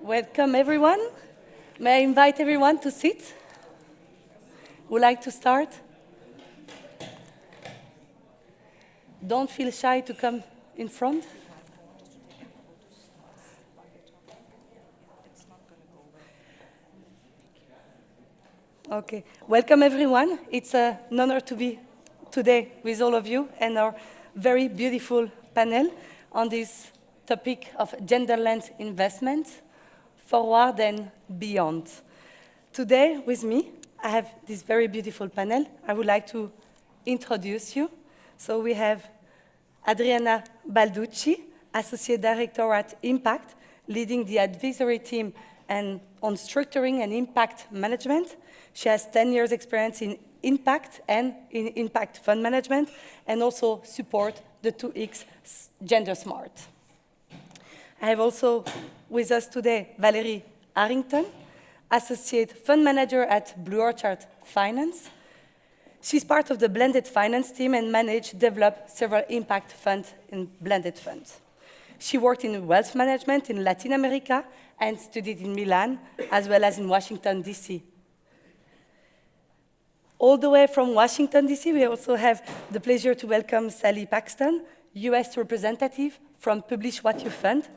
Welcome, everyone. May I invite everyone to sit? Would like to start? Don't feel shy to come in front. Okay. Welcome, everyone. It's an honor to be today with all of you and our very beautiful panel on this topic of gender-lens investment, forward and beyond. Today, with me, I have this very beautiful panel. I would like to introduce you. So we have Adriana Balducci, Associate Director at Innpact, leading the advisory team and on structuring and impact management. She has 10 years experience in impact and in impact fund management, and also support the 2X Gender Smart. I have also with us today Valerie Harrington, Associate Fund Manager at BlueOrchard Finance. She's part of the blended finance team and developed several impact funds in blended funds. She worked in wealth management in Latin America and studied in Milan, as well as in Washington, D.C. All the way from Washington, D.C., we also have the pleasure to welcome Sally Paxton, U.S. representative from Publish What You Fund.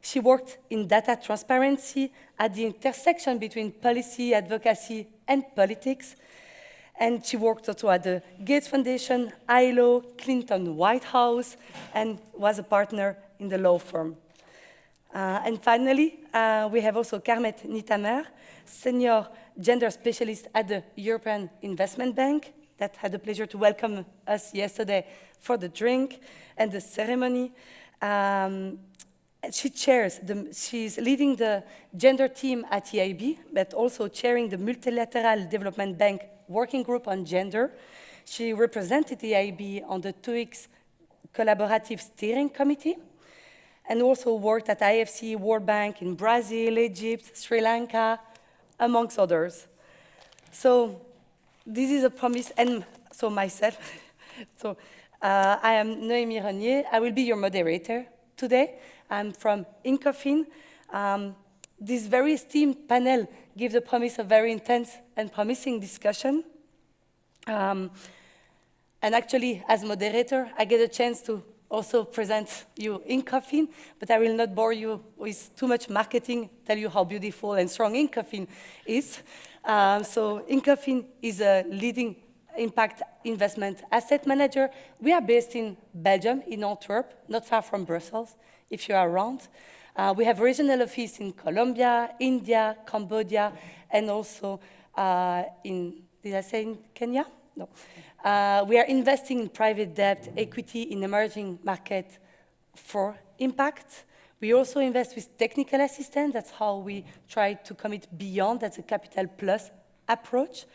She worked in data transparency at the intersection between policy, advocacy, and politics. And she worked also at the Gates Foundation, ILO, Clinton White House, and was a partner in the law firm. And finally, we have also Carmen Niethammer, Senior Gender Specialist at the European Investment Bank, that had the pleasure to welcome us yesterday for the drink and the ceremony. She's leading the gender team at EIB, but also chairing the Multilateral Development Bank Working Group on Gender. She represented EIB on the 2X Collaborative Steering Committee, and also worked at IFC, World Bank in Brazil, Egypt, Sri Lanka, amongst others. So this is a promise, and so myself. So I am Noemie Renier. I will be your moderator today. I'm from Incofin. This very esteemed panel gives a promise of very intense and promising discussion. And actually, as moderator, I get a chance to also present you Incofin, but I will not bore you with too much marketing, tell you how beautiful and strong Incofin is. So Incofin is a leading impact investment asset manager. We are based in Belgium, in Antwerp, not far from Brussels, if you are around. We have regional office in Colombia, India, Cambodia, and also did I say in Kenya? No. We are investing in private debt, equity in emerging market for impact. We also invest with technical assistance. That's how we try to commit beyond. That's a capital plus approach.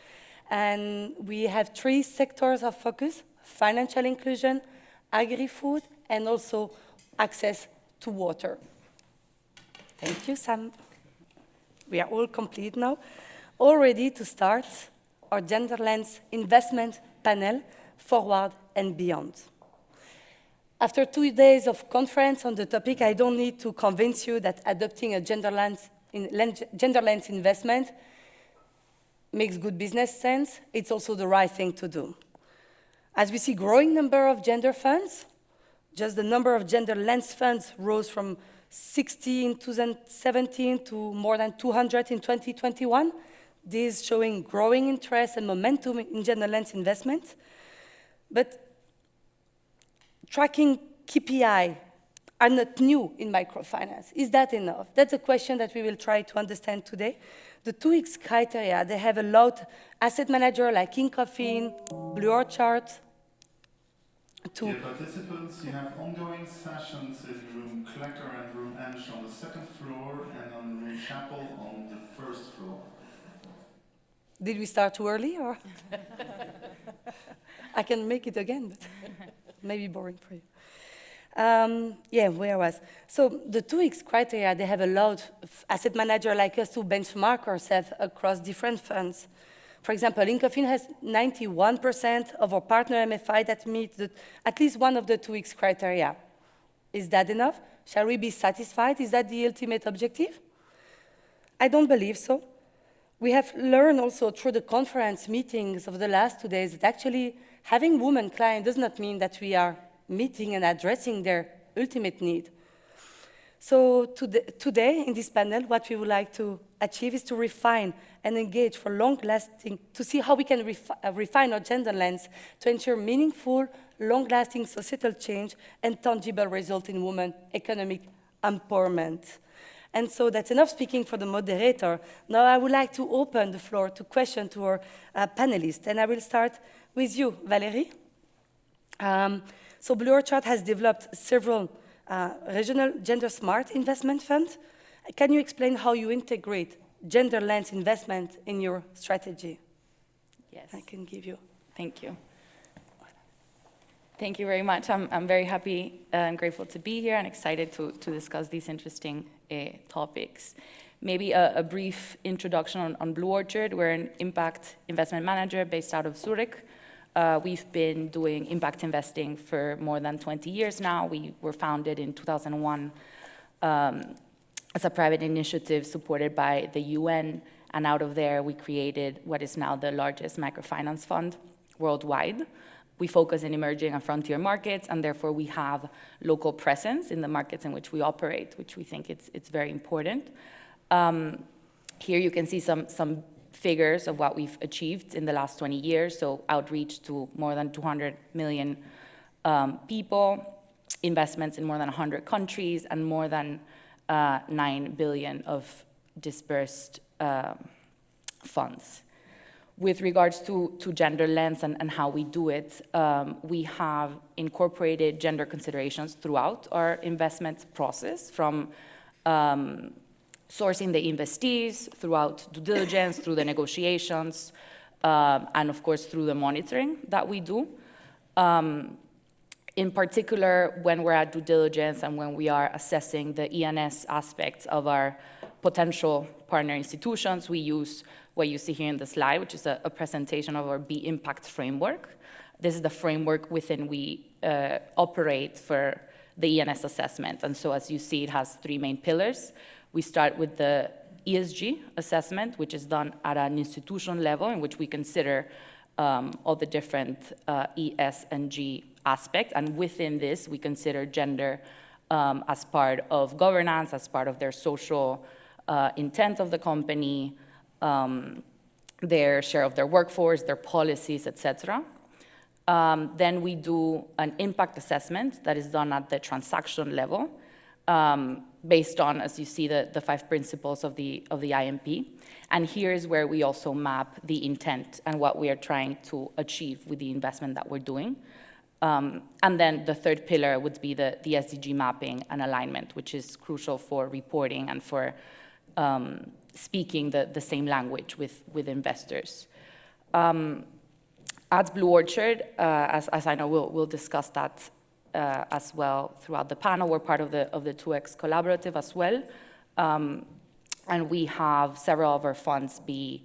And we have 3 sectors of focus: financial inclusion, agri-food, and also access to water. Thank you, Sam. We are all complete now. All ready to start our gender lens investment panel, forward and beyond. After 2 days of conference on the topic, I don't need to convince you that adopting a gender lens investment makes good business sense. It's also the right thing to do. As we see growing number of gender funds, just the number of gender lens funds rose from 60 in 2017 to more than 200 in 2021. This showing growing interest and momentum in gender lens investment. But tracking KPI are not new in microfinance. Is that enough? That's a question that we will try to understand today. The 2X criteria, they have allowed asset manager like Incofin, BlueOrchard, to... Dear participants, you have ongoing sessions in room Klecker and room Ensch on the 2nd floor and on room Chapel on the 1st floor. Did we start too early, or? I can make it again, but maybe boring for you. Yeah, where I was. So the 2X criteria, they have allowed asset manager like us to benchmark ourselves across different funds. For example, Incofin has 91% of our partner MFI that meet at least one of the 2X criteria. Is that enough? Shall we be satisfied? Is that the ultimate objective? I don't believe so. We have learned also through the conference meetings of the last 2 days that actually having women clients does not mean that we are meeting and addressing their ultimate need. So today, in this panel, what we would like to achieve is to refine and engage for long-lasting, to see how we can refine our gender lens to ensure meaningful, long-lasting societal change and tangible result in women economic empowerment. And so that's enough speaking for the moderator. Now I would like to open the floor to questions to our panelists. And I will start with you, Valerie. So BlueOrchard has developed several regional gender-smart investment funds. Can you explain how you integrate gender lens investment in your strategy? Yes. I can give you. Thank you. Thank you very much. I'm very happy and grateful to be here and excited to discuss these interesting topics. Maybe a brief introduction on BlueOrchard. We're an impact investment manager based out of Zurich. We've been doing impact investing for more than 20 years now. We were founded in 2001 as a private initiative supported by the UN, and out of there we created what is now the largest microfinance fund worldwide. We focus in emerging and frontier markets, and therefore we have local presence in the markets in which we operate, which we think it's very important. Here you can see some figures of what we've achieved in the last 20 years, so outreach to more than 200 million people, investments in more than 100 countries, and more than 9 billion of dispersed funds. With regards to gender lens and how we do it, we have incorporated gender considerations throughout our investment process, from sourcing the investees, throughout due diligence, through the negotiations, and of course through the monitoring that we do. In particular, when we're at due diligence and when we are assessing the ENS aspects of our potential partner institutions, we use what you see here in the slide, which is a presentation of our B-Impact framework. This is the framework within we operate for the ENS assessment. And so as you see, it has 3 main pillars. We start with the ESG assessment, which is done at an institution level, in which we consider all the different E, S, and G aspects. And within this, we consider gender as part of governance, as part of their social intent of the company, their share of their workforce, their policies, etc. Then we do an impact assessment that is done at the transaction level, based on, as you see, the 5 principles of the IMP. And here is where we also map the intent and what we are trying to achieve with the investment that we're doing. And then the 3rd pillar would be the SDG mapping and alignment, which is crucial for reporting and for speaking the same language with investors. At BlueOrchard, as I know we'll discuss that as well throughout the panel, we're part of the 2X collaborative as well. And we have several of our funds be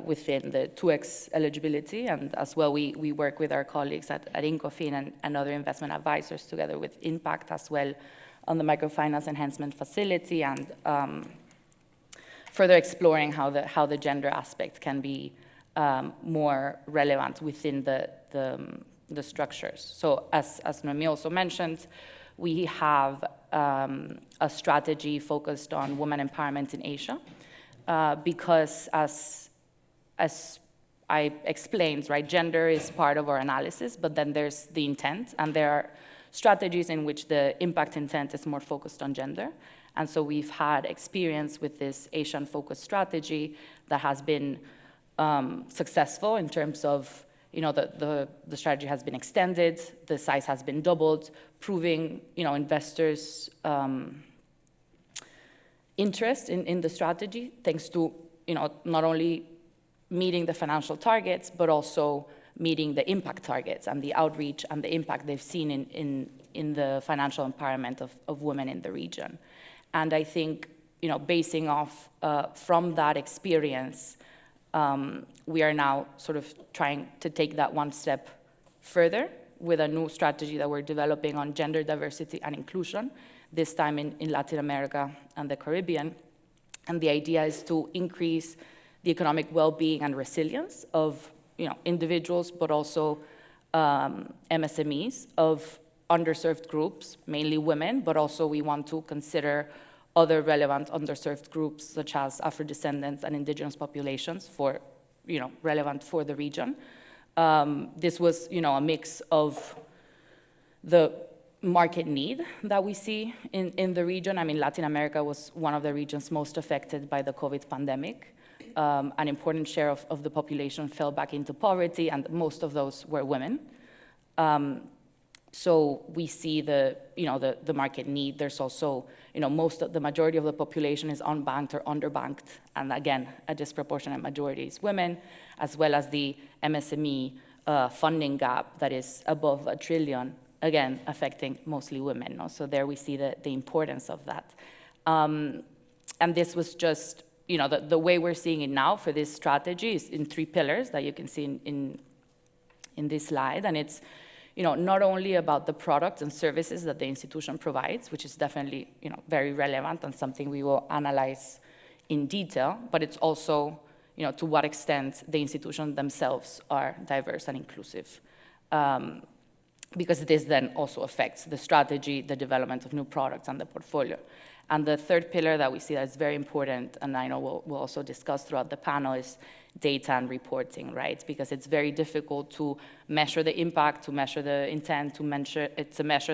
within the 2X eligibility, and as well we work with our colleagues at Incofin and other investment advisors together with Innpact as well on the microfinance enhancement facility, and further exploring how the gender aspect can be more relevant within the structures. So as Noemie also mentioned, we have a strategy focused on women empowerment in Asia, because as I explained, right, gender is part of our analysis, but then there's the intent, and there are strategies in which the impact intent is more focused on gender. And so we've had experience with this Asian-focused strategy that has been successful in terms of, the strategy has been extended, the size has been doubled, proving, investors' interest in the strategy, thanks to, not only meeting the financial targets, but also meeting the impact targets and the outreach and the impact they've seen in the financial empowerment of women in the region. And I think, basing off from that experience, we are now sort of trying to take that one step further with a new strategy that we're developing on gender diversity and inclusion, this time in Latin America and the Caribbean. And the idea is to increase the economic well-being and resilience of individuals, but also MSMEs of underserved groups, mainly women, but also we want to consider other relevant underserved groups such as Afro-descendants and indigenous populations for, relevant for the region. This was, a mix of the market need that we see in the region. I mean, Latin America was one of the regions most affected by the COVID pandemic. An important share of the population fell back into poverty, and most of those were women. So we see the market need. There's also, the majority of the population is unbanked or underbanked, and again, a disproportionate majority is women, as well as the MSME funding gap that is above $1 trillion, again, affecting mostly women. No? So there we see the importance of that. And this was just, the way we're seeing it now for this strategy is in 3 pillars that you can see in this slide, and it's, not only about the products and services that the institution provides, which is definitely, very relevant and something we will analyze in detail, but it's also, to what extent the institutions themselves are diverse and inclusive. Because this then also affects the strategy, the development of new products, and the portfolio. And the third pillar that we see that is very important, and I know we'll also discuss throughout the panel, is data and reporting, right? Because it's very difficult to measure the impact, to measure the intent, to measure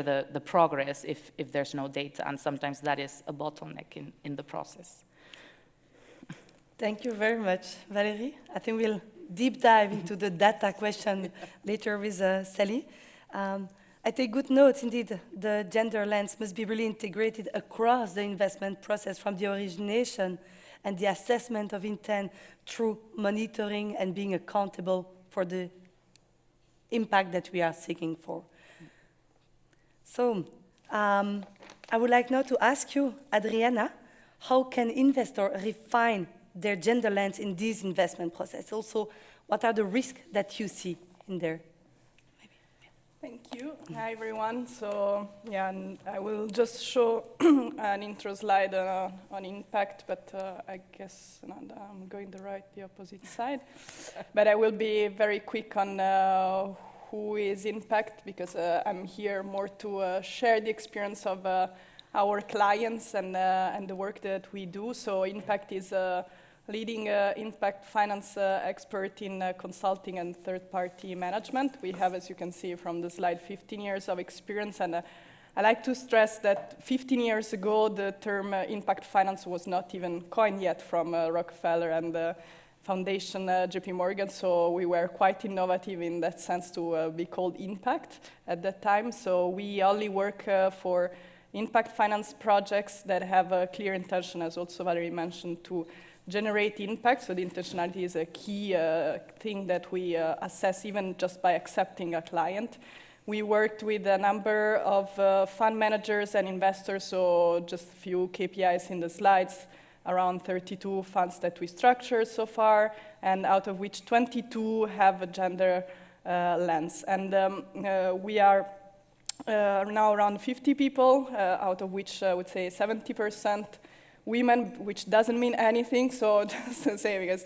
the progress if there's no data, and sometimes that is a bottleneck in the process. Thank you very much, Valerie. I think we'll deep dive into the data question later with Sally. I take good notes, indeed, the gender lens must be really integrated across the investment process from the origination and the assessment of intent through monitoring and being accountable for the impact that we are seeking for. So I would like now to ask you, Adriana, how can investors refine their gender lens in this investment process? Also, what are the risks that you see in there? Thank you. Hi, everyone. So, yeah, and I will just show an intro slide on Impact, but I guess I'm going the opposite side. But I will be very quick on who is Impact, because I'm here more to share the experience of our clients and the work that we do. So Impact is a leading impact finance expert in consulting and third-party management. We have, as you can see from the slide, 15 years of experience. And I like to stress that 15 years ago, the term impact finance was not even coined yet from Rockefeller and the foundation JP Morgan. So we were quite innovative in that sense to be called Impact at that time. So we only work for impact finance projects that have a clear intention, as also Valerie mentioned, to generate impact. So the intentionality is a key thing that we assess even just by accepting a client. We worked with a number of fund managers and investors, so just a few KPIs in the slides, around 32 funds that we structured so far, and out of which 22 have a gender lens. And we are now around 50 people, out of which I would say 70% women, which doesn't mean anything, so just to say, because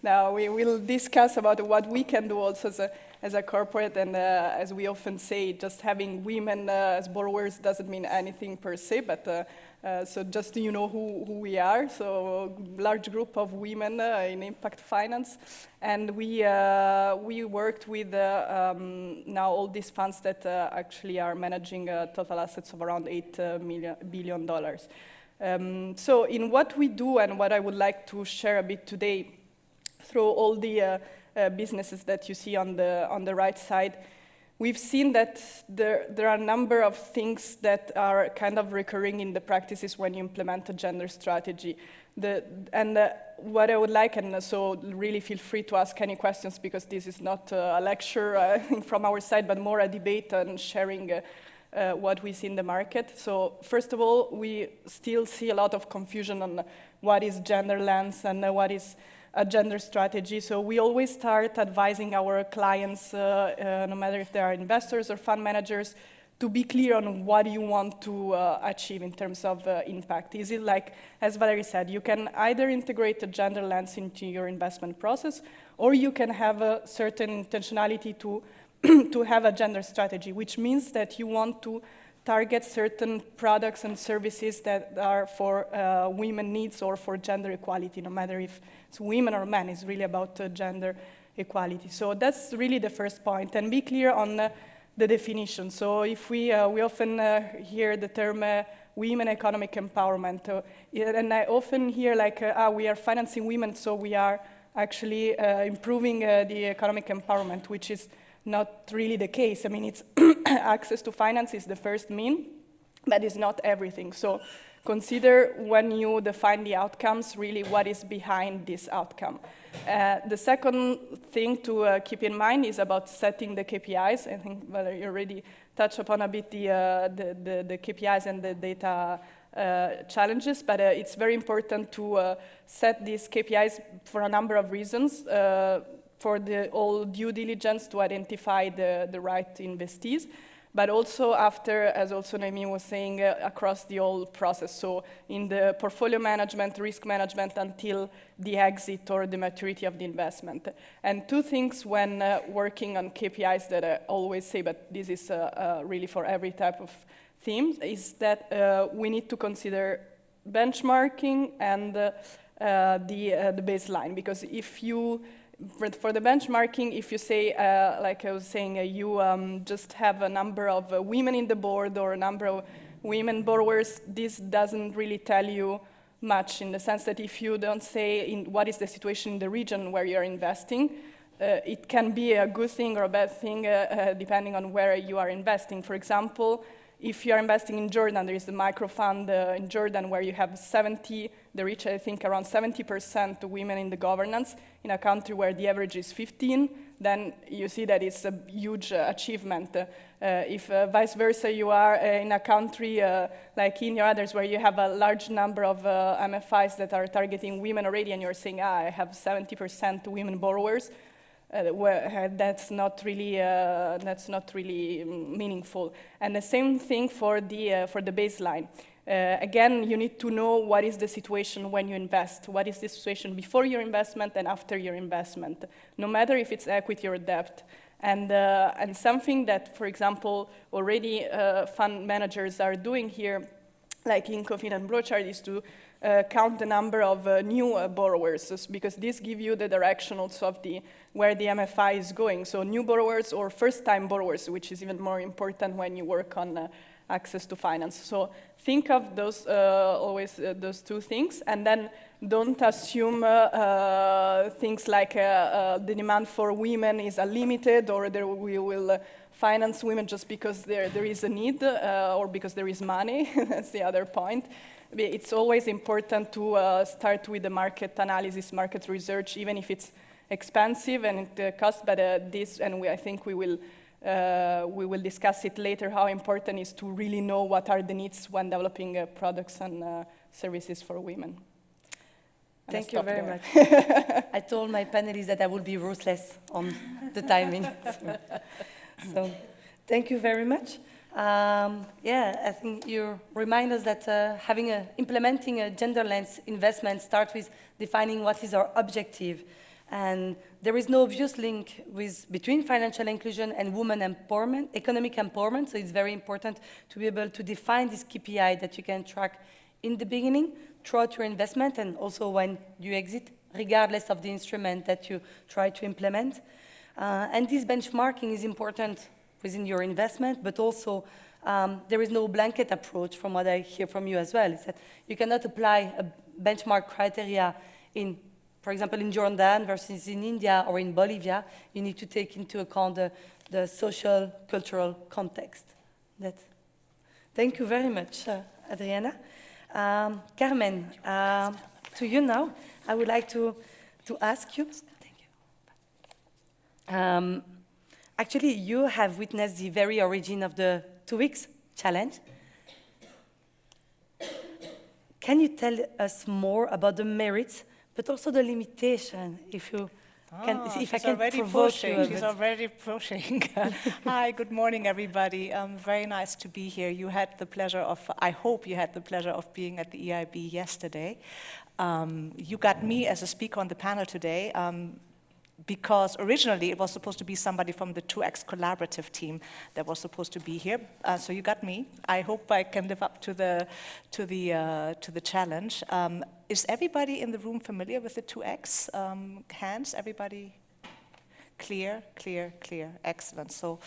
now we will discuss about what we can do also as a corporate, and as we often say, just having women as borrowers doesn't mean anything per se, but so just you know who we are, so large group of women in impact finance, and we worked with now all these funds that actually are managing total assets of around $8 billion. So in what we do and what I would like to share a bit today through all the businesses that you see on the right side, we've seen that there are a number of things that are kind of recurring in the practices when you implement a gender strategy. What I would like, and so really feel free to ask any questions, because this is not a lecture from our side, but more a debate and sharing what we see in the market. So first of all, we still see a lot of confusion on what is gender lens and what is a gender strategy. So we always start advising our clients, no matter if they are investors or fund managers, to be clear on what you want to achieve in terms of impact. Is it like, as Valerie said, you can either integrate a gender lens into your investment process, or you can have a certain intentionality to, to have a gender strategy, which means that you want to target certain products and services that are for women needs or for gender equality, no matter if it's women or men, it's really about gender equality. So that's really the first point, and be clear on the definition. So if we often hear the term women economic empowerment, and I often hear like, we are financing women, so we are actually improving the economic empowerment, which is not really the case. I mean, it's access to finance is the first mean, but it's not everything. So consider when you define the outcomes, really what is behind this outcome. The second thing to keep in mind is about setting the KPIs. I think Valerie already touched upon a bit the KPIs and the data challenges, but it's very important to set these KPIs for a number of reasons. For the all due diligence to identify the right investees, but also after, as also Noemie was saying, across the whole process. So in the portfolio management, risk management, until the exit or the maturity of the investment. And two things when working on KPIs that I always say, but this is really for every type of theme, is that we need to consider benchmarking and the baseline. Because if you, for the benchmarking, if you say, like I was saying, you just have a number of women in the board or a number of women borrowers, this doesn't really tell you much, in the sense that if you don't say what is the situation in the region where you're investing, it can be a good thing or a bad thing depending on where you are investing. For example, if you are investing in Jordan, there is a micro fund in Jordan where you have 70, they reach, I think, around 70% women in the governance, in a country where the average is 15, then you see that it's a huge achievement. If vice versa, you are in a country like India or others where you have a large number of MFIs that are targeting women already, and you're saying, I have 70% women borrowers, that's not really meaningful. And the same thing for the baseline. Again, you need to know what is the situation when you invest. What is the situation before your investment and after your investment, no matter if it's equity or debt. And something that, for example, already fund managers are doing here, like Incofin and BlueOrchard, is to count the number of new borrowers, because this gives you the direction also of where the MFI is going. So new borrowers or first-time borrowers, which is even more important when you work on access to finance. So think of those always those two things, and then don't assume things like the demand for women is unlimited, or we will finance women just because there is a need or because there is money. That's the other point. It's always important to start with the market analysis, market research, even if it's expensive and it costs. But this, and I think we will discuss it later, how important it is to really know what are the needs when developing products and services for women. Thank you very much. I told my panelists that I would be ruthless on the timing. So thank you very much. I think you remind us that implementing a gender lens investment starts with defining what is our objective. And there is no obvious link between financial inclusion and women empowerment, economic empowerment, so it's very important to be able to define this KPI that you can track in the beginning, throughout your investment, and also when you exit, regardless of the instrument that you try to implement. And this benchmarking is important within your investment, but also there is no blanket approach from what I hear from you as well, is that you cannot apply a benchmark criteria for example, in Jordan versus in India or in Bolivia. You need to take into account the social, cultural context. Thank you very much, Adriana. Carmen, to you now, I would like to ask you. Thank you. Actually, you have witnessed the very origin of the 2 weeks challenge. Can you tell us more about the merits, but also the limitation, if you If I She's can already provoke you a pushing. She's bit. already pushing. Hi, good morning, everybody. Very nice to be here. You had the pleasure of, I hope you had the pleasure of being at the EIB yesterday. You got me as a speaker on the panel today because originally it was supposed to be somebody from the 2X collaborative team that was supposed to be here. So you got me. I hope I can live up to the challenge. Is everybody in the room familiar with the 2X? Hands, everybody? Clear, clear, clear. Excellent. So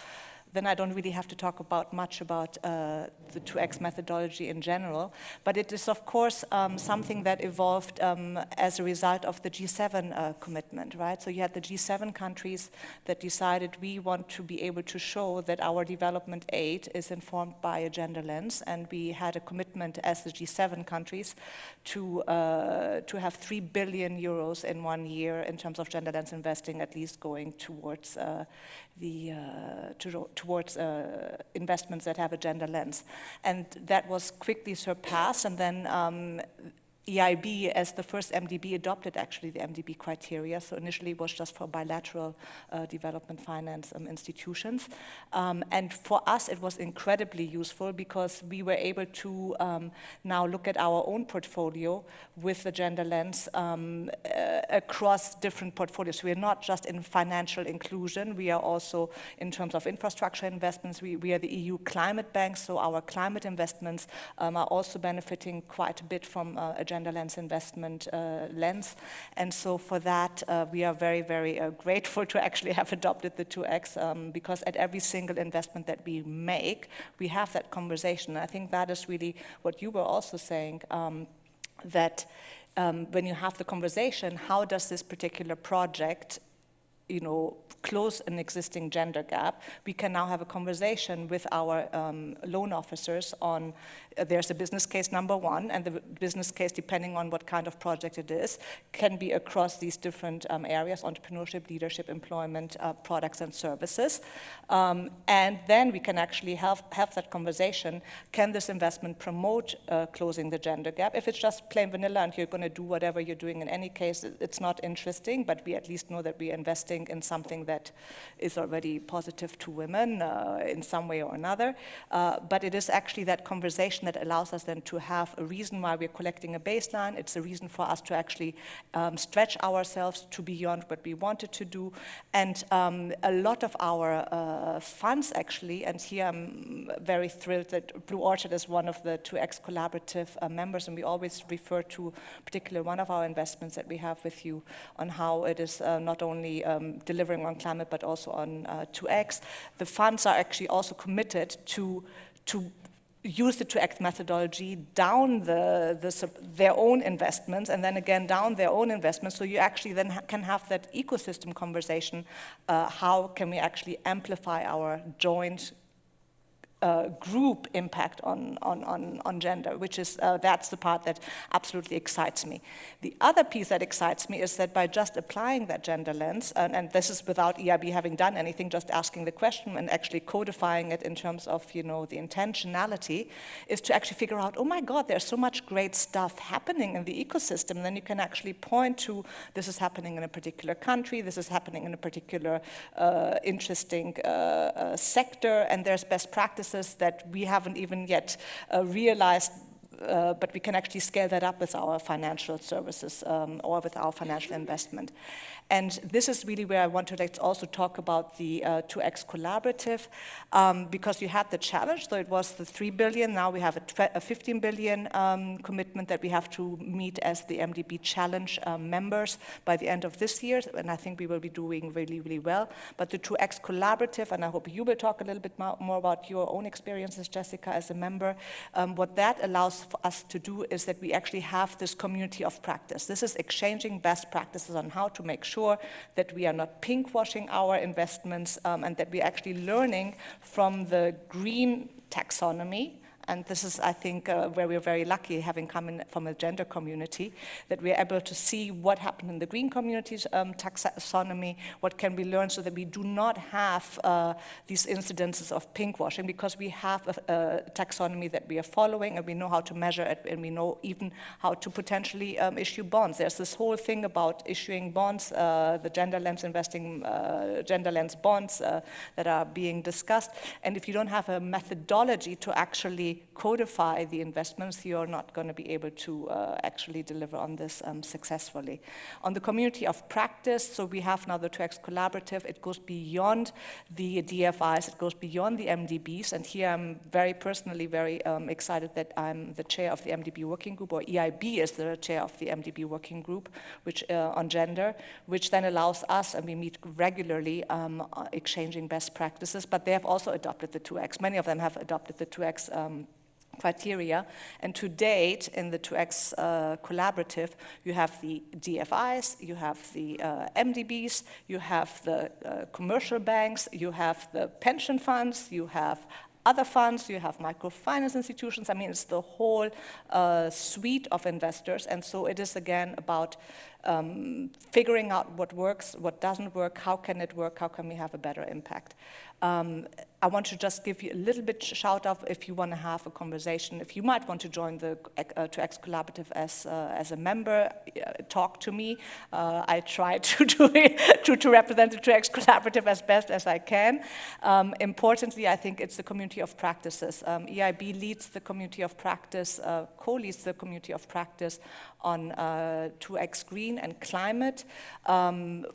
then I don't really have to talk much about the 2X methodology in general, but it is of course something that evolved as a result of the G7 commitment, right? So you had the G7 countries that decided we want to be able to show that our development aid is informed by a gender lens, and we had a commitment as the G7 countries to have 3 billion euros in 1 year in terms of gender lens investing, at least going towards towards investments that have a gender lens. And that was quickly surpassed, and then EIB, as the first MDB, adopted actually the MDB criteria. So initially it was just for bilateral development finance institutions. And for us it was incredibly useful because we were able to now look at our own portfolio with the gender lens across different portfolios. We are not just in financial inclusion, we are also in terms of infrastructure investments. We are the EU climate bank, so our climate investments are also benefiting quite a bit from a gender lens investment lens. And so for that, we are very, very grateful to actually have adopted the 2X because at every single investment that we make, we have that conversation. And I think that is really what you were also saying, that when you have the conversation, how does this particular project close an existing gender gap? We can now have a conversation with our loan officers on, there's a business case number one, and the business case, depending on what kind of project it is, can be across these different areas: entrepreneurship, leadership, employment, products and services. And then we can actually have that conversation. Can this investment promote closing the gender gap? If it's just plain vanilla and you're going to do whatever you're doing in any case, it's not interesting, but we at least know that we're investing in something that is already positive to women in some way or another. But it is actually that conversation that allows us then to have a reason why we're collecting a baseline. It's a reason for us to actually stretch ourselves to beyond what we wanted to do. And a lot of our funds actually, and here I'm very thrilled that BlueOrchard is one of the 2X collaborative members, and we always refer to particularly one of our investments that we have with you on how it is not only delivering on climate but also on 2X. The funds are actually also committed to use the 2X methodology down their own investments, and then again down their own investments, so you actually then can have that ecosystem conversation. How can we actually amplify our joint group impact on gender, which is, that's the part that absolutely excites me. The other piece that excites me is that by just applying that gender lens, and this is without EIB having done anything, just asking the question and actually codifying it in terms of, the intentionality, is to actually figure out, oh my God, there's so much great stuff happening in the ecosystem. And then you can actually point to, this is happening in a particular country, this is happening in a particular interesting sector, and there's best practices that we haven't even yet realized, but we can actually scale that up with our financial services or with our financial investment. And this is really where I want to also talk about the 2X collaborative, because you had the challenge, so it was the 3 billion, now we have a 15 billion commitment that we have to meet as the MDB challenge members by the end of this year, and I think we will be doing really, really well. But the 2X collaborative, and I hope you will talk a little bit more about your own experiences, Jessica, as a member, what that allows for us to do is that we actually have this community of practice. This is exchanging best practices on how to make sure that we are not pinkwashing our investments, and that we're actually learning from the green taxonomy and this is, I think, where we're very lucky, having come in from a gender community, that we're able to see what happened in the green community's taxonomy, what can we learn so that we do not have these incidences of pinkwashing, because we have a taxonomy that we are following, and we know how to measure it, and we know even how to potentially issue bonds. There's this whole thing about issuing bonds, the gender lens investing, gender lens bonds that are being discussed. And if you don't have a methodology to actually codify the investments, you're not going to be able to actually deliver on this successfully. On the community of practice, so we have now the 2X Collaborative. It goes beyond the DFIs, it goes beyond the MDBs, and here I'm very personally very excited that I'm the chair of the MDB working group, or EIB is the chair of the MDB working group, which on gender, which then allows us, and we meet regularly, exchanging best practices, but they have also adopted the 2X. Many of them have adopted the 2X criteria, and to date in the 2X Collaborative, you have the DFIs, you have the MDBs, you have the commercial banks, you have the pension funds, you have other funds, you have microfinance institutions. I mean, it's the whole suite of investors, and so it is again about figuring out what works, what doesn't work, how can it work, how can we have a better impact. I want to just give you a little bit shout out if you want to have a conversation. If you might want to join the 2X Collaborative as a member, talk to me. I try to do it, to represent the 2X Collaborative as best as I can. Importantly, I think it's the community of practices. EIB leads the community of practice, co-leads the community of practice on 2X Green and Climate,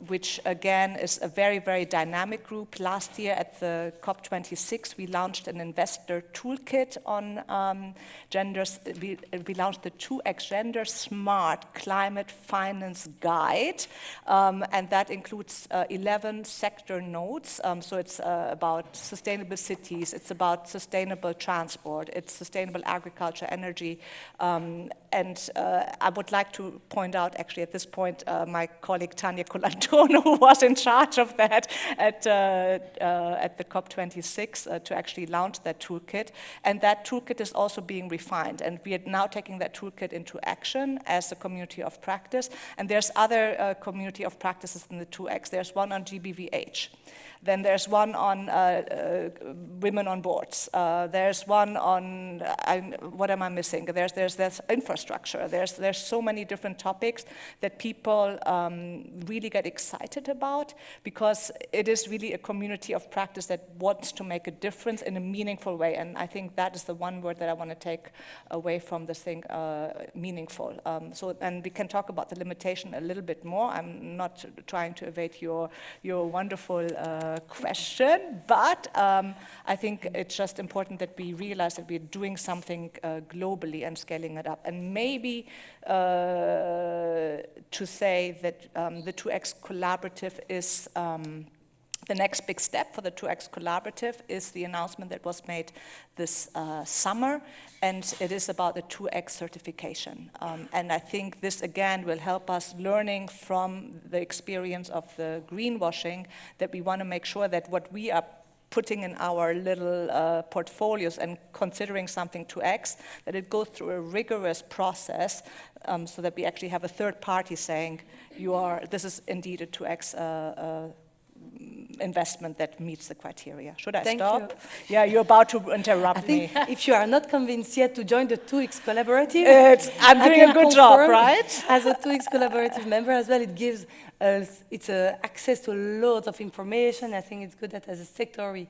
which again is a very, very dynamic group. Last year at the COP26, we launched an investor toolkit on genders. We launched the 2X Gender Smart Climate Finance Guide, and that includes 11 sector nodes. So it's about sustainable cities, it's about sustainable transport, it's sustainable agriculture, energy, and I would like to point out, actually, at this point, my colleague Tanya Colantuono, who was in charge of that at the COP26 to actually launch that toolkit. And that toolkit is also being refined. And we are now taking that toolkit into action as a community of practice. And there's other community of practices in the 2X. There's one on GBVH. Then there's one on women on boards. There's one on, what am I missing? There's infrastructure. There's so many different topics that people really get excited about, because it is really a community of practice that wants to make a difference in a meaningful way. And I think that is the one word that I want to take away from this thing, meaningful. And we can talk about the limitation a little bit more. I'm not trying to evade your wonderful question, but I think it's just important that we realize that we're doing something globally and scaling it up. And maybe to say that the 2X Collaborative is the next big step for the 2X Collaborative is the announcement that was made this summer, and it is about the 2X certification. And I think this, again, will help us learning from the experience of the greenwashing, that we want to make sure that what we are putting in our little portfolios and considering something 2X, that it goes through a rigorous process so that we actually have a third party saying, this is indeed a 2X investment that meets the criteria. Should I stop? You. Yeah, you're about to interrupt me. If you are not convinced yet to join the 2X Collaborative, I'm doing a good job, right? As a 2X Collaborative member as well, it gives access to loads of information. I think it's good that as a sector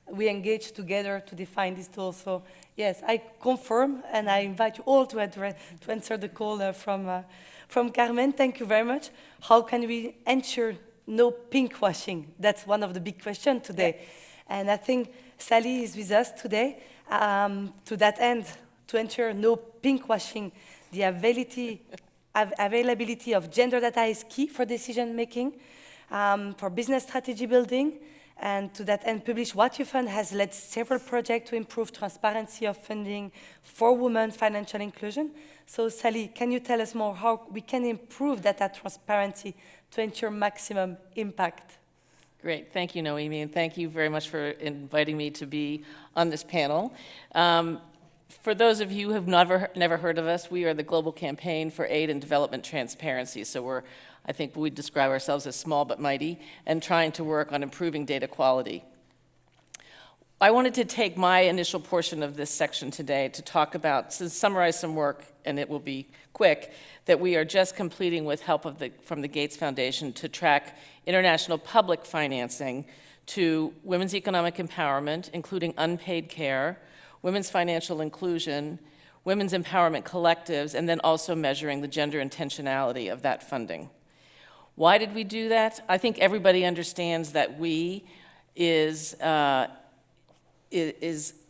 we engage together to define these tools. So yes, I confirm, and I invite you all to answer the call from Carmen. Thank you very much. How can we ensure no pinkwashing? That's one of the big questions today. Yeah. And I think Sally is with us today to that end, to ensure no pinkwashing. The availability of gender data is key for decision making, for business strategy building, and to that end, Publish What You Fund has led several projects to improve transparency of funding for women's financial inclusion. So Sally, can you tell us more how we can improve data transparency to ensure maximum impact? Great, thank you, Noemie, and thank you very much for inviting me to be on this panel. For those of you who have never heard of us, we are the Global Campaign for Aid and Development Transparency. So I think we describe ourselves as small but mighty and trying to work on improving data quality. I wanted to take my initial portion of this section today to talk about, to summarize some work, and it will be quick, that we are just completing with help from the Gates Foundation to track international public financing to women's economic empowerment, including unpaid care, women's financial inclusion, women's empowerment collectives, and then also measuring the gender intentionality of that funding. Why did we do that? I think everybody understands that we is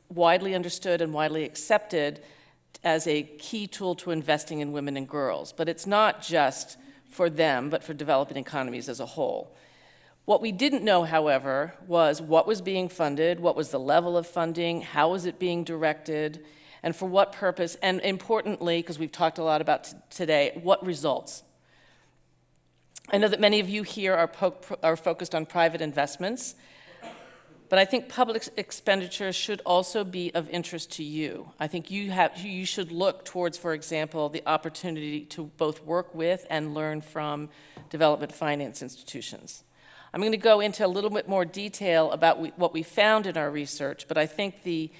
widely understood and widely accepted as a key tool to investing in women and girls. But it's not just for them, but for developing economies as a whole. What we didn't know, however, was what was being funded, what was the level of funding, how was it being directed, and for what purpose, and importantly, because we've talked a lot about today, what results. I know that many of you here are focused on private investments, but I think public expenditures should also be of interest to you. I think you should look towards, for example, the opportunity to both work with and learn from development finance institutions. I'm going to go into a little bit more detail about what we found in our research, but I think the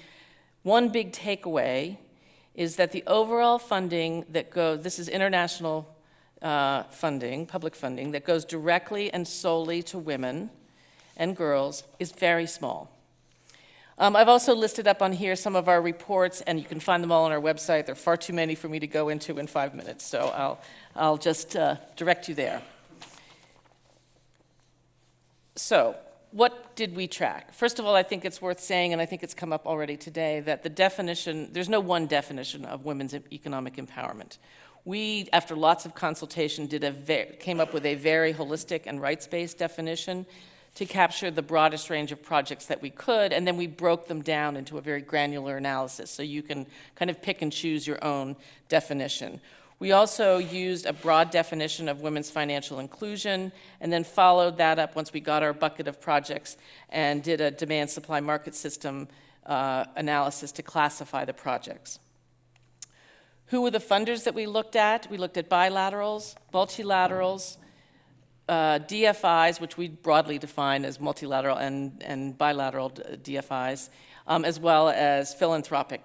one big takeaway is that the overall funding that goes, this is international funding, public funding, that goes directly and solely to women and girls is very small. I've also listed up on here some of our reports, and you can find them all on our website. There are far too many for me to go into in 5 minutes, so I'll just direct you there. So, what did we track? First of all, I think it's worth saying, and I think it's come up already today, that the definition, there's no one definition of women's economic empowerment. We, after lots of consultation, came up with a very holistic and rights-based definition to capture the broadest range of projects that we could, and then we broke them down into a very granular analysis, so you can kind of pick and choose your own definition. We also used a broad definition of women's financial inclusion, and then followed that up once we got our bucket of projects and did a demand-supply market system analysis to classify the projects. Who were the funders that we looked at? We looked at bilaterals, multilaterals, DFIs, which we broadly define as multilateral and bilateral DFIs, as well as philanthropic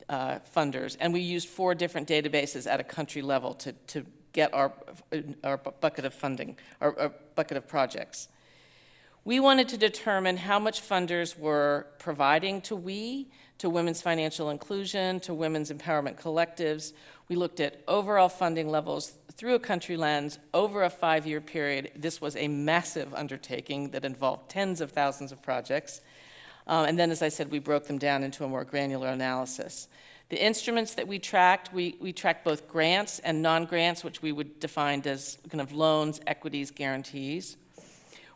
funders. And we used 4 different databases at a country level to get our bucket of funding, our bucket of projects. We wanted to determine how much funders were providing to women's financial inclusion, to women's empowerment collectives. We looked at overall funding levels through a country lens over a 5-year period. This was a massive undertaking that involved tens of thousands of projects. And then, as I said, we broke them down into a more granular analysis. The instruments that we tracked both grants and non-grants, which we would define as kind of loans, equities, guarantees.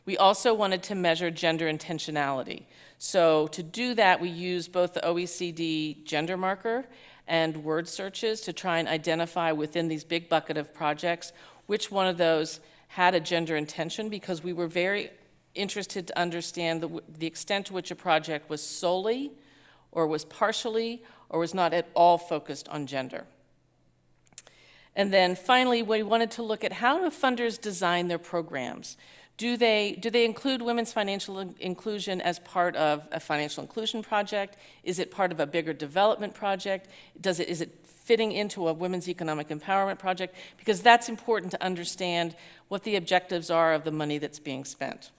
We also wanted to measure gender intentionality. So to do that, we used both the OECD gender marker and word searches to try and identify within these big bucket of projects which one of those had a gender intention, because we were very interested to understand the extent to which a project was solely or was partially or was not at all focused on gender. And then finally, we wanted to look at how do funders design their programs. Do they include women's financial inclusion as part of a financial inclusion project? Is it part of a bigger development project? Is it fitting into a women's economic empowerment project? Because that's important to understand what the objectives are of the money that's being spent.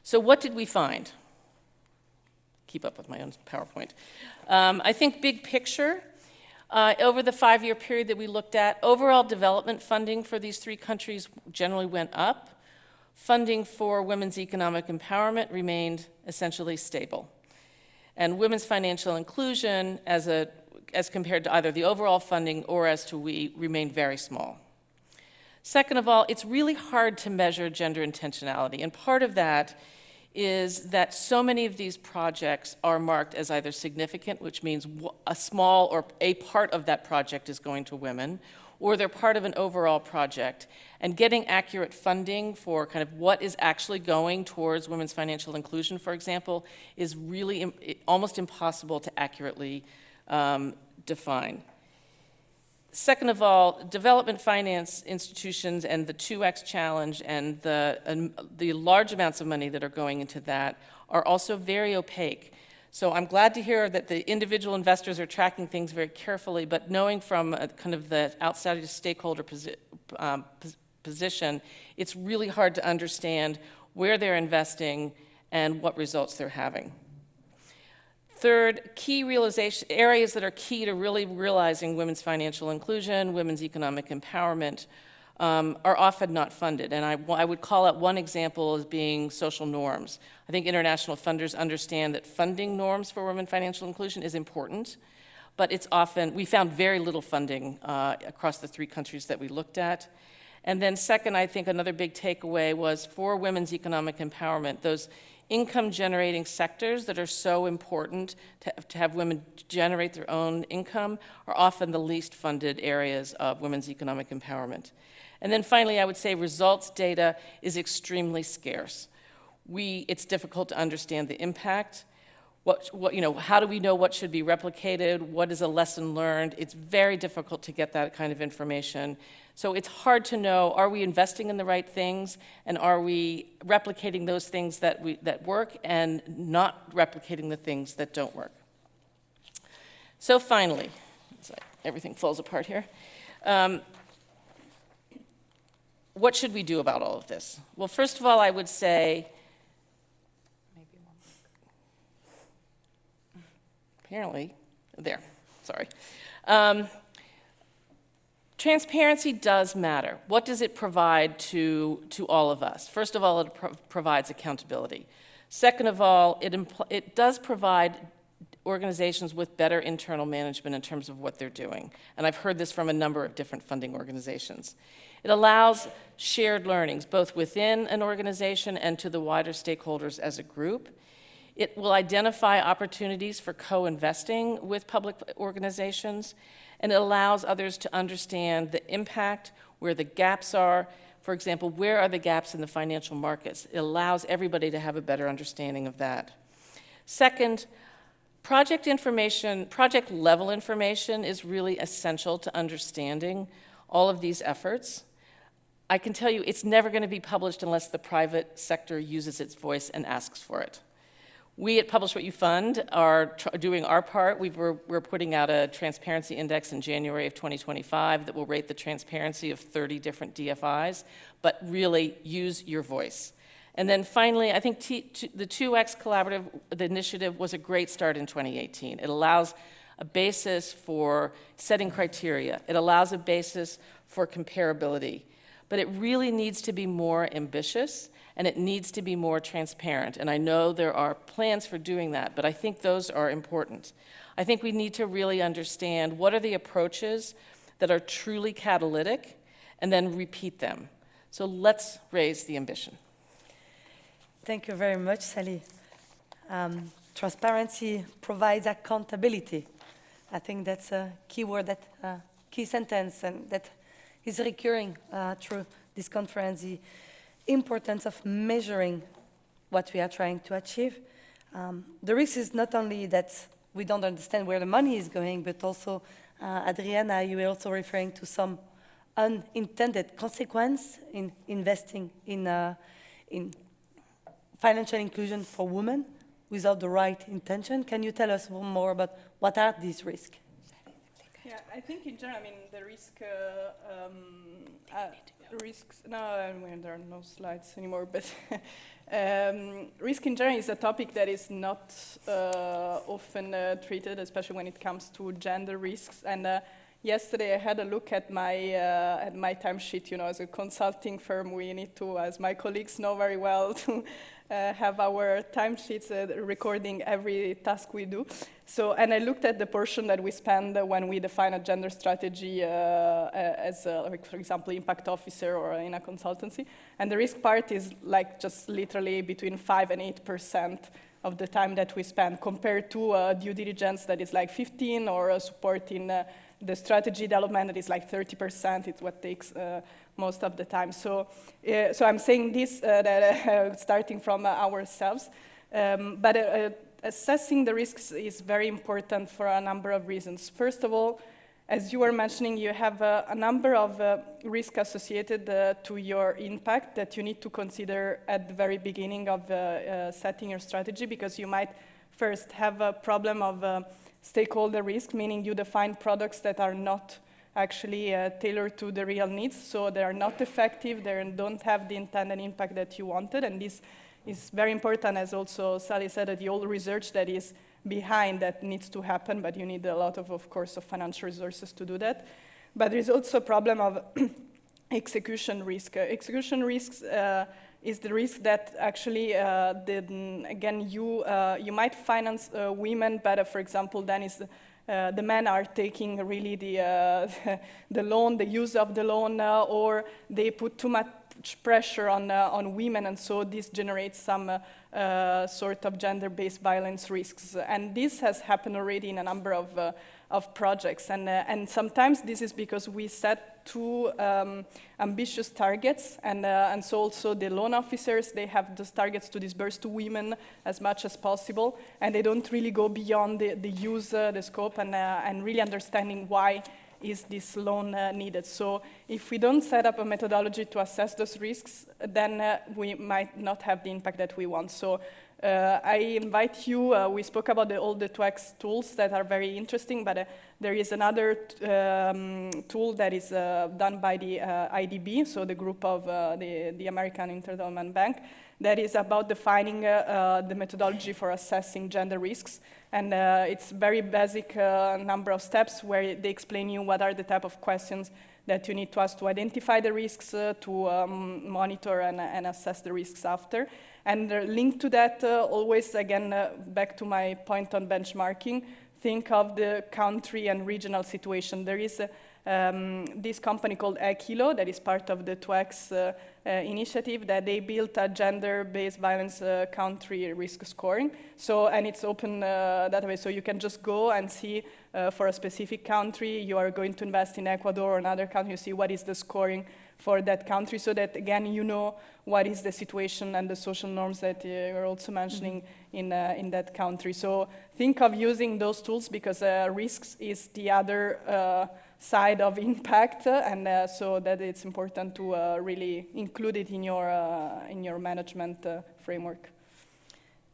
So what did we find? Keep up with my own PowerPoint. I think big picture, over the 5-year period that we looked at, overall development funding for these 3 countries generally went up. Funding for women's economic empowerment remained essentially stable. And women's financial inclusion, as compared to either the overall funding or as to we, remained very small. Second of all, it's really hard to measure gender intentionality, and part of that is that so many of these projects are marked as either significant, which means a small or a part of that project is going to women, or they're part of an overall project. And getting accurate funding for kind of what is actually going towards women's financial inclusion, for example, is really almost impossible to accurately define. Second of all, development finance institutions and the 2X challenge and the large amounts of money that are going into that are also very opaque. So I'm glad to hear that the individual investors are tracking things very carefully, but knowing from kind of the outside stakeholder position, it's really hard to understand where they're investing and what results they're having. Third, key realization areas that are key to really realizing women's financial inclusion, women's economic empowerment, are often not funded. And I would call out one example as being social norms. I think international funders understand that funding norms for women financial inclusion is important, but it's often, we found very little funding across the 3 countries that we looked at. And then second, I think another big takeaway was for women's economic empowerment, those income-generating sectors that are so important to have women generate their own income are often the least funded areas of women's economic empowerment. And then finally, I would say results data is extremely scarce. It's difficult to understand the impact. How do we know what should be replicated? What is a lesson learned? It's very difficult to get that kind of information. So it's hard to know, are we investing in the right things, and are we replicating those things that work and not replicating the things that don't work? So finally, everything falls apart here. What should we do about all of this? Well, first of all, I would say, apparently, there, sorry. Transparency does matter. What does it provide to all of us? First of all, it provides accountability. Second of all, it does provide organizations with better internal management in terms of what they're doing. And I've heard this from a number of different funding organizations. It allows shared learnings, both within an organization and to the wider stakeholders as a group. It will identify opportunities for co-investing with public organizations, and it allows others to understand the impact, where the gaps are. For example, where are the gaps in the financial markets? It allows everybody to have a better understanding of that. Second, project level information is really essential to understanding all of these efforts. I can tell you it's never going to be published unless the private sector uses its voice and asks for it. We at Publish What You Fund are doing our part. We're putting out a transparency index in January of 2025 that will rate the transparency of 30 different DFIs, but really use your voice. And then finally, I think the 2X collaborative, the initiative, was a great start in 2018. It allows a basis for setting criteria. It allows a basis for comparability. But it really needs to be more ambitious, and it needs to be more transparent. And I know there are plans for doing that, but I think those are important. I think we need to really understand what are the approaches that are truly catalytic, and then repeat them. So let's raise the ambition. Thank you very much, Sally. Transparency provides accountability. I think that's a key word, key sentence, and that is recurring through this conference, the importance of measuring what we are trying to achieve. The risk is not only that we don't understand where the money is going, but also, Adriana, you were also referring to some unintended consequence in investing in financial inclusion for women without the right intention. Can you tell us more about what are these risks? Yeah, I think in general, I mean, the risks, no, I mean, there are no slides anymore, but risk in general is a topic that is not often treated, especially when it comes to gender risks. And yesterday I had a look at my timesheet. You know, as a consulting firm, we need to, as my colleagues know very well, to have our timesheets recording every task we do. So, and I looked at the portion that we spend when we define a gender strategy as, like, for example, impact officer or in a consultancy. And the risk part is like just literally between 5 and 8% of the time that we spend, compared to due diligence that is like 15, or support in the strategy development that is like 30%, it's what takes most of the time. So I'm saying this starting from ourselves, but assessing the risks is very important for a number of reasons. First of all, as you were mentioning, you have a number of risks associated to your impact that you need to consider at the very beginning of setting your strategy, because you might first have a problem of stakeholder risk, meaning you define products that are not actually tailored to the real needs, so they are not effective, they don't have the intended impact that you wanted, and this is very important, as also Sally said, that the old research that is behind that needs to happen, but you need a lot of course, of financial resources to do that. But there is also a problem of execution risk. Execution risks is the risk that actually, again, you might finance women, but for example, then is the men are taking really the loan, the use of the loan, or they put too much pressure on women, and so this generates some sort of gender-based violence risks. And this has happened already in a number of projects, and sometimes this is because we set too ambitious targets, and so also the loan officers, they have those targets to disburse to women as much as possible, and they don't really go beyond the use, the scope, and really understanding why is this loan needed. So if we don't set up a methodology to assess those risks, then we might not have the impact that we want. So I invite you, we spoke about all the 2X tools that are very interesting, but there is another tool that is done by the IDB, so the group of the American Interdevelopment Bank, that is about defining the methodology for assessing gender risks. And it's very basic number of steps where they explain you what are the type of questions that you need to ask to identify the risks, to monitor and assess the risks after. And linked to that, always, again, back to my point on benchmarking, think of the country and regional situation. There is this company called Ekilo that is part of the 2X initiative, that they built a gender-based violence country risk scoring. So, and it's open database, so you can just go and see for a specific country, you are going to invest in Ecuador or another country, you see what is the scoring for that country, so that, again, you know what is the situation and the social norms that you're also mentioning in that country. So think of using those tools, because risks is the other side of impact, and so that it's important to really include it in your management framework.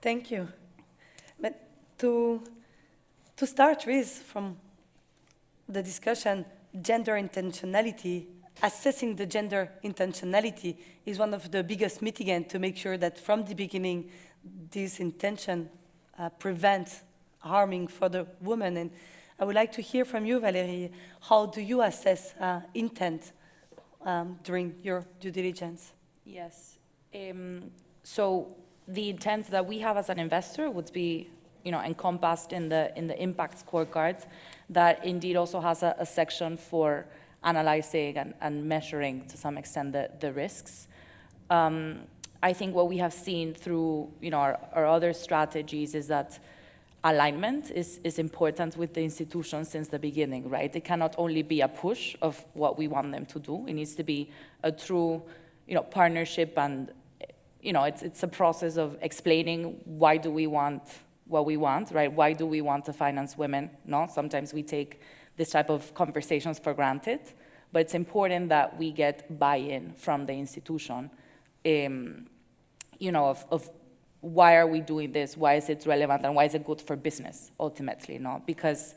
Thank you. But to start with, from the discussion, gender intentionality, assessing the gender intentionality is one of the biggest mitigants to make sure that from the beginning, this intention prevents harming for the woman. And I would like to hear from you, Valerie. How do you assess intent during your due diligence? Yes. So the intent that we have as an investor would be, encompassed in the impact scorecards, that indeed also has a section for analyzing and measuring to some extent the risks. I think what we have seen through our other strategies is that alignment is important with the institution since the beginning, right? It cannot only be a push of what we want them to do. It needs to be a true, partnership, and it's a process of explaining why do we want what we want, right? Why do we want to finance women? No, sometimes we take this type of conversations for granted, but it's important that we get buy-in from the institution, of why are we doing this? Why is it relevant? And why is it good for business, ultimately? No? Because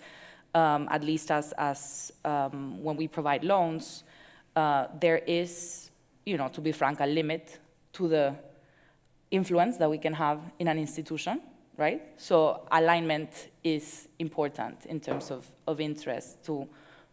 at least as when we provide loans, there is, to be frank, a limit to the influence that we can have in an institution, right? So alignment is important in terms of interest to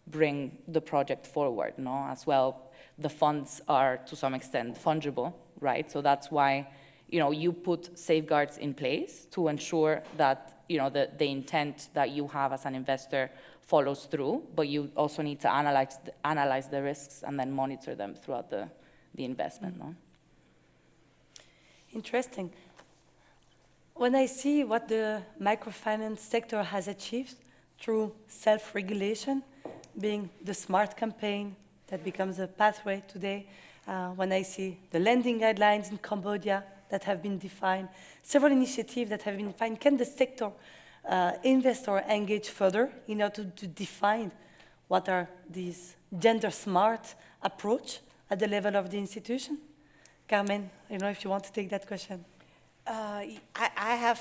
bring the project forward, no? As well, the funds are to some extent fungible, right? So that's why, you put safeguards in place to ensure that, the intent that you have as an investor follows through, but you also need to analyze the risks and then monitor them throughout the investment, no? Interesting. When I see what the microfinance sector has achieved through self-regulation, being the SMART campaign that becomes a pathway today, when I see the lending guidelines in Cambodia that have been defined, several initiatives that have been defined, can the sector investor engage further in order to define what are these gender-smart approach at the level of the institution? Carmen, I don't know if you want to take that question. I have,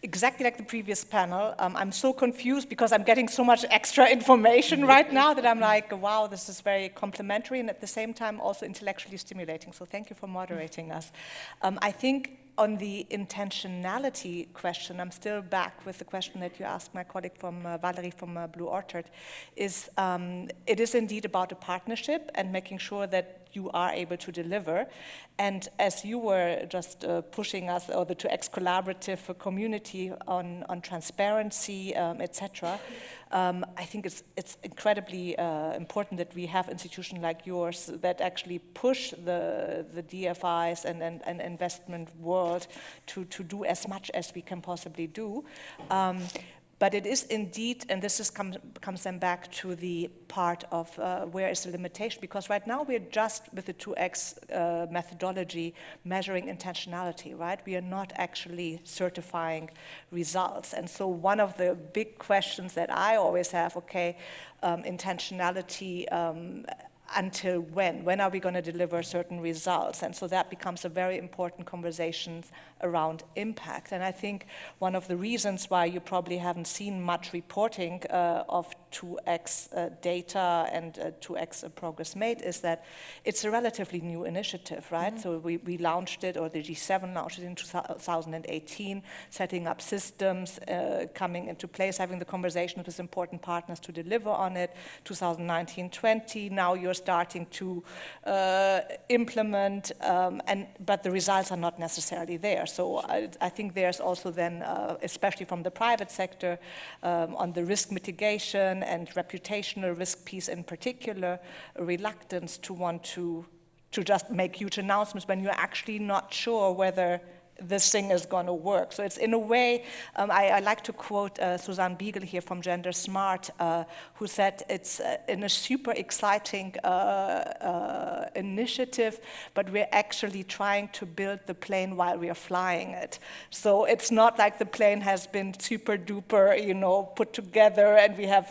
exactly like the previous panel, I'm so confused because I'm getting so much extra information right now that I'm like, wow, this is very complimentary and at the same time also intellectually stimulating. So thank you for moderating us. I think on the intentionality question, I'm still back with the question that you asked my colleague from Valerie from BlueOrchard, is it is indeed about a partnership and making sure that you are able to deliver. And as you were just pushing us, or the 2X collaborative community on transparency, etc., I think it's incredibly important that we have institutions like yours that actually push the DFIs and investment world to do as much as we can possibly do. But it is indeed, and this comes then back to the part of where is the limitation, because right now we're just with the 2X methodology measuring intentionality, right? We are not actually certifying results. And so one of the big questions that I always have, okay, intentionality, until when? When are we going to deliver certain results? And so that becomes a very important conversation around impact. And I think one of the reasons why you probably haven't seen much reporting of 2X data and 2X progress made is that it's a relatively new initiative, right? Mm-hmm. So we launched it, or the G7 launched it in 2018, setting up systems, coming into place, having the conversations with important partners to deliver on it. 2019-20, now you're starting to implement, but the results are not necessarily there. So I think there's also then, especially from the private sector, on the risk mitigation and reputational risk piece in particular, a reluctance to want to just make huge announcements when you're actually not sure whether this thing is going to work. So it's in a way, I like to quote Susanne Biegel here from Gender Smart, who said it's in a super exciting initiative, but we're actually trying to build the plane while we are flying it. So it's not like the plane has been super duper, put together, and we have,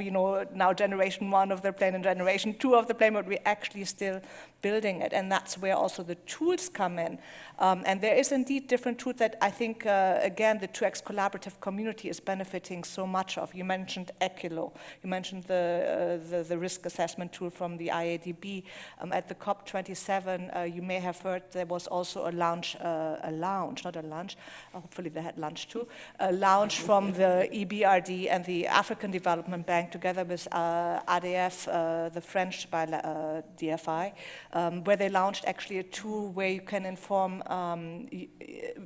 now generation 1 of the plane and generation 2 of the plane, but we're actually still building it. And that's where also the tools come in. And there is indeed different tools that I think, again, the 2X collaborative community is benefiting so much of. You mentioned Eculo. You mentioned the risk assessment tool from the IADB. At the COP27, you may have heard there was also hopefully they had lunch too, a launch from the EBRD and the African Development Bank together with ADF, the French DFI, where they launched actually a tool where you can inform,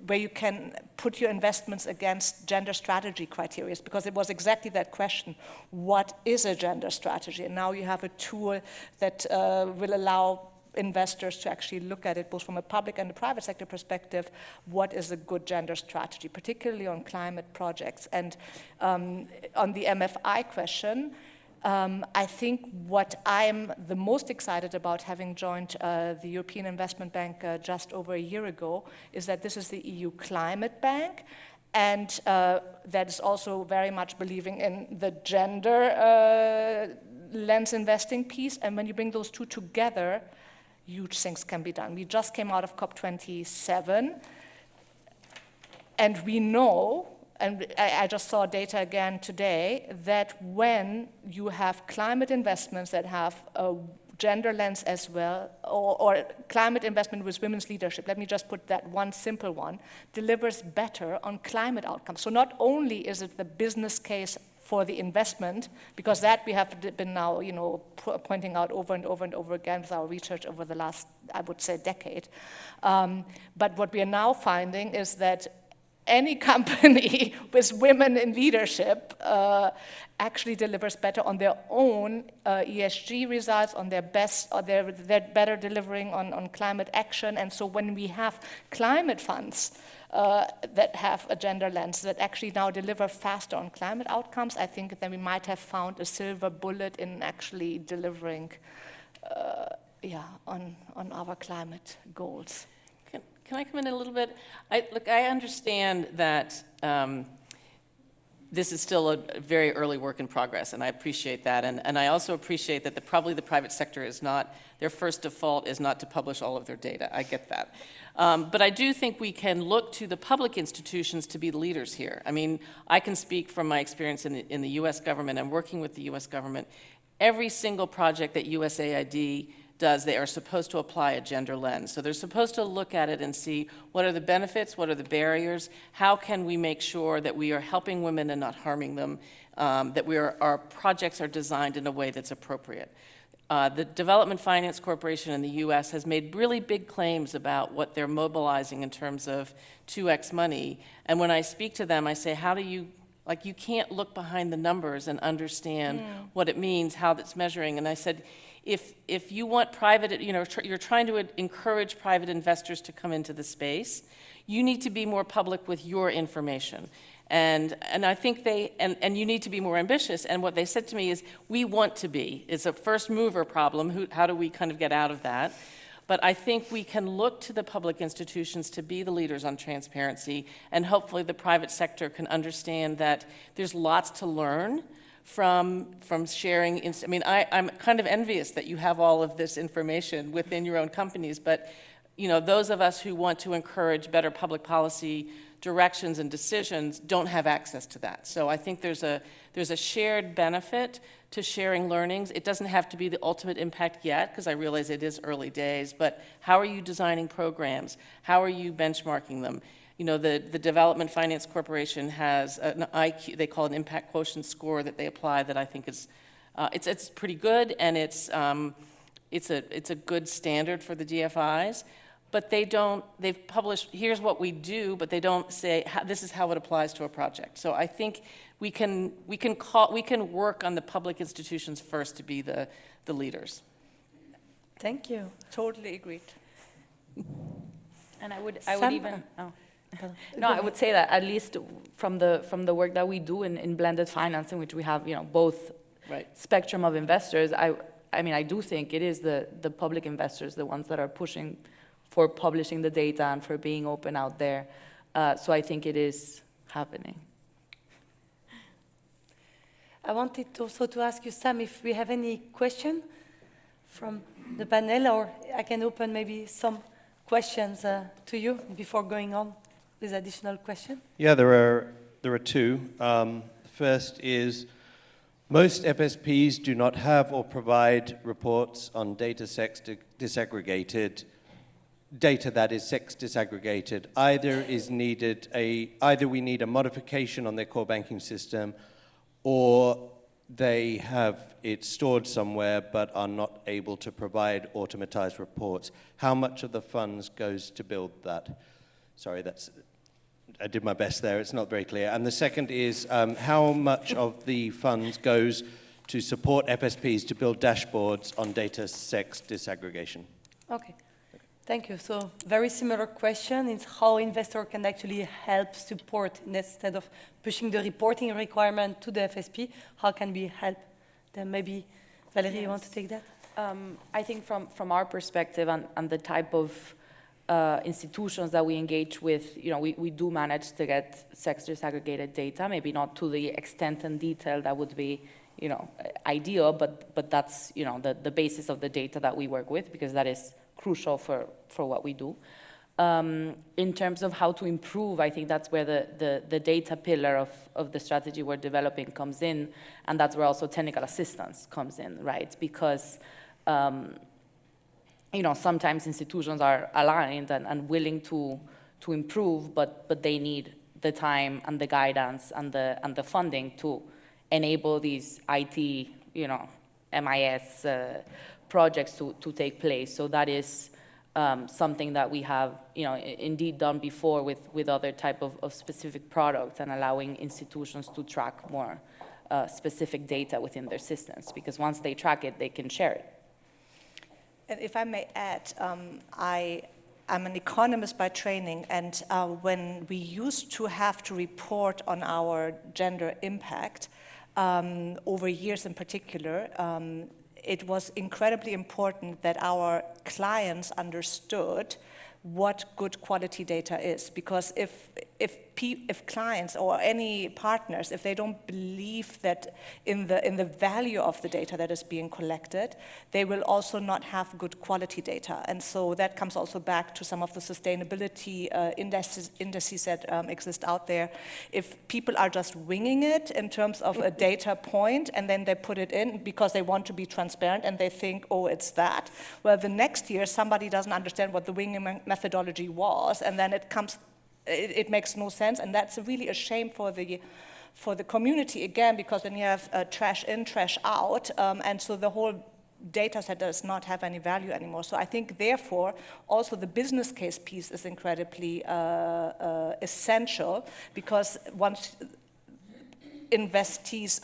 where you can put your investments against gender strategy criteria, because it was exactly that question, what is a gender strategy? And now you have a tool that will allow investors to actually look at it both from a public and a private sector perspective, what is a good gender strategy, particularly on climate projects. And on the MFI question, I think what I'm the most excited about, having joined the European Investment Bank just over a year ago, is that this is the EU Climate Bank, and that is also very much believing in the gender lens investing piece. And when you bring those two together, huge things can be done. We just came out of COP27, and we know, and I just saw data again today, that when you have climate investments that have a gender lens as well, or climate investment with women's leadership, let me just put that one simple one, delivers better on climate outcomes. So not only is it the business case for the investment, because that we have been now, pointing out over and over and over again with our research over the last, I would say, decade. But what we are now finding is that any company with women in leadership actually delivers better on their own ESG results, on their best, or they're better delivering on climate action. And so when we have climate funds that have a gender lens that actually now deliver faster on climate outcomes, I think then we might have found a silver bullet in actually delivering on our climate goals. Can I come in a little bit? Look, I understand that this is still a very early work in progress, and I appreciate that. And I also appreciate that probably the private sector is not, their first default is not to publish all of their data. I get that. But I do think we can look to the public institutions to be the leaders here. I mean, I can speak from my experience in the US government and working with the US government. Every single project that USAID does, they are supposed to apply a gender lens. So they're supposed to look at it and see what are the benefits, what are the barriers, how can we make sure that we are helping women and not harming them, that our projects are designed in a way that's appropriate. The Development Finance Corporation in the US has made really big claims about what they're mobilizing in terms of 2X money. And when I speak to them, I say, how do you, like, you can't look behind the numbers and understand what it means, how that's measuring. And I said, if you want private, you're trying to encourage private investors to come into the space, you need to be more public with your information. And I think and you need to be more ambitious. And what they said to me is, we want to be. It's a first mover problem. How do we kind of get out of that? But I think we can look to the public institutions to be the leaders on transparency, and hopefully the private sector can understand that there's lots to learn from sharing. I mean, I'm kind of envious that you have all of this information within your own companies, but those of us who want to encourage better public policy directions and decisions don't have access to that. So I think there's a shared benefit to sharing learnings. It doesn't have to be the ultimate impact yet, because I realize it is early days, but how are you designing programs? How are you benchmarking them? The Development Finance Corporation has an IQ, they call it an impact quotient score that they apply that I think is, it's pretty good, and it's a good standard for the DFIs. But they've published, here's what we do, but they don't say, this is how it applies to a project. So I think we can work on the public institutions first to be the leaders. Thank you. Totally agreed. And I would even, I would say that at least from the work that we do in blended finance, in which we have, both spectrum of investors, I mean, I do think it is the public investors, the ones that are pushing for publishing the data and for being open out there. So I think it is happening. I wanted also to ask you, Sam, if we have any question from the panel, or I can open maybe some questions to you before going on with additional questions. Yeah, there are two. First is, most FSPs do not have or provide reports on data disaggregated data that is sex disaggregated. Either we need a modification on their core banking system, or they have it stored somewhere but are not able to provide automatized reports. How much of the funds goes to build that? Sorry, I did my best there. It's not very clear. And the second is, how much of the funds goes to support FSPs to build dashboards on data sex disaggregation? Okay. Thank you. So very similar question is how investor can actually help support instead of pushing the reporting requirement to the FSP. How can we help them? Maybe Valerie, you want to take that? I think from our perspective and the type of institutions that we engage with, we do manage to get sex disaggregated data, maybe not to the extent and detail that would be ideal, but that's the basis of the data that we work with, because that is crucial for what we do. In terms of how to improve, I think that's where the data pillar of the strategy we're developing comes in, and that's where also technical assistance comes in, right? Because sometimes institutions are aligned and willing to improve, but they need the time and the guidance and the funding to enable these IT, MIS projects to take place. So that is something that we have, indeed done before with other type of specific products, and allowing institutions to track more specific data within their systems, because once they track it, they can share it. And if I may add, I I'm an economist by training, and when we used to have to report on our gender impact, over years in particular, it was incredibly important that our clients understood what good quality data is, because if clients or any partners, if they don't believe that in the value of the data that is being collected, they will also not have good quality data. And so that comes also back to some of the sustainability indices that exist out there. If people are just winging it in terms of a data point and then they put it in because they want to be transparent and they think, oh, it's that, well, the next year somebody doesn't understand what the winging methodology was, and then it makes no sense, and that's really a shame for the community, again, because then you have trash in, trash out, and so the whole data set does not have any value anymore. So I think, therefore, also the business case piece is incredibly essential, because once investees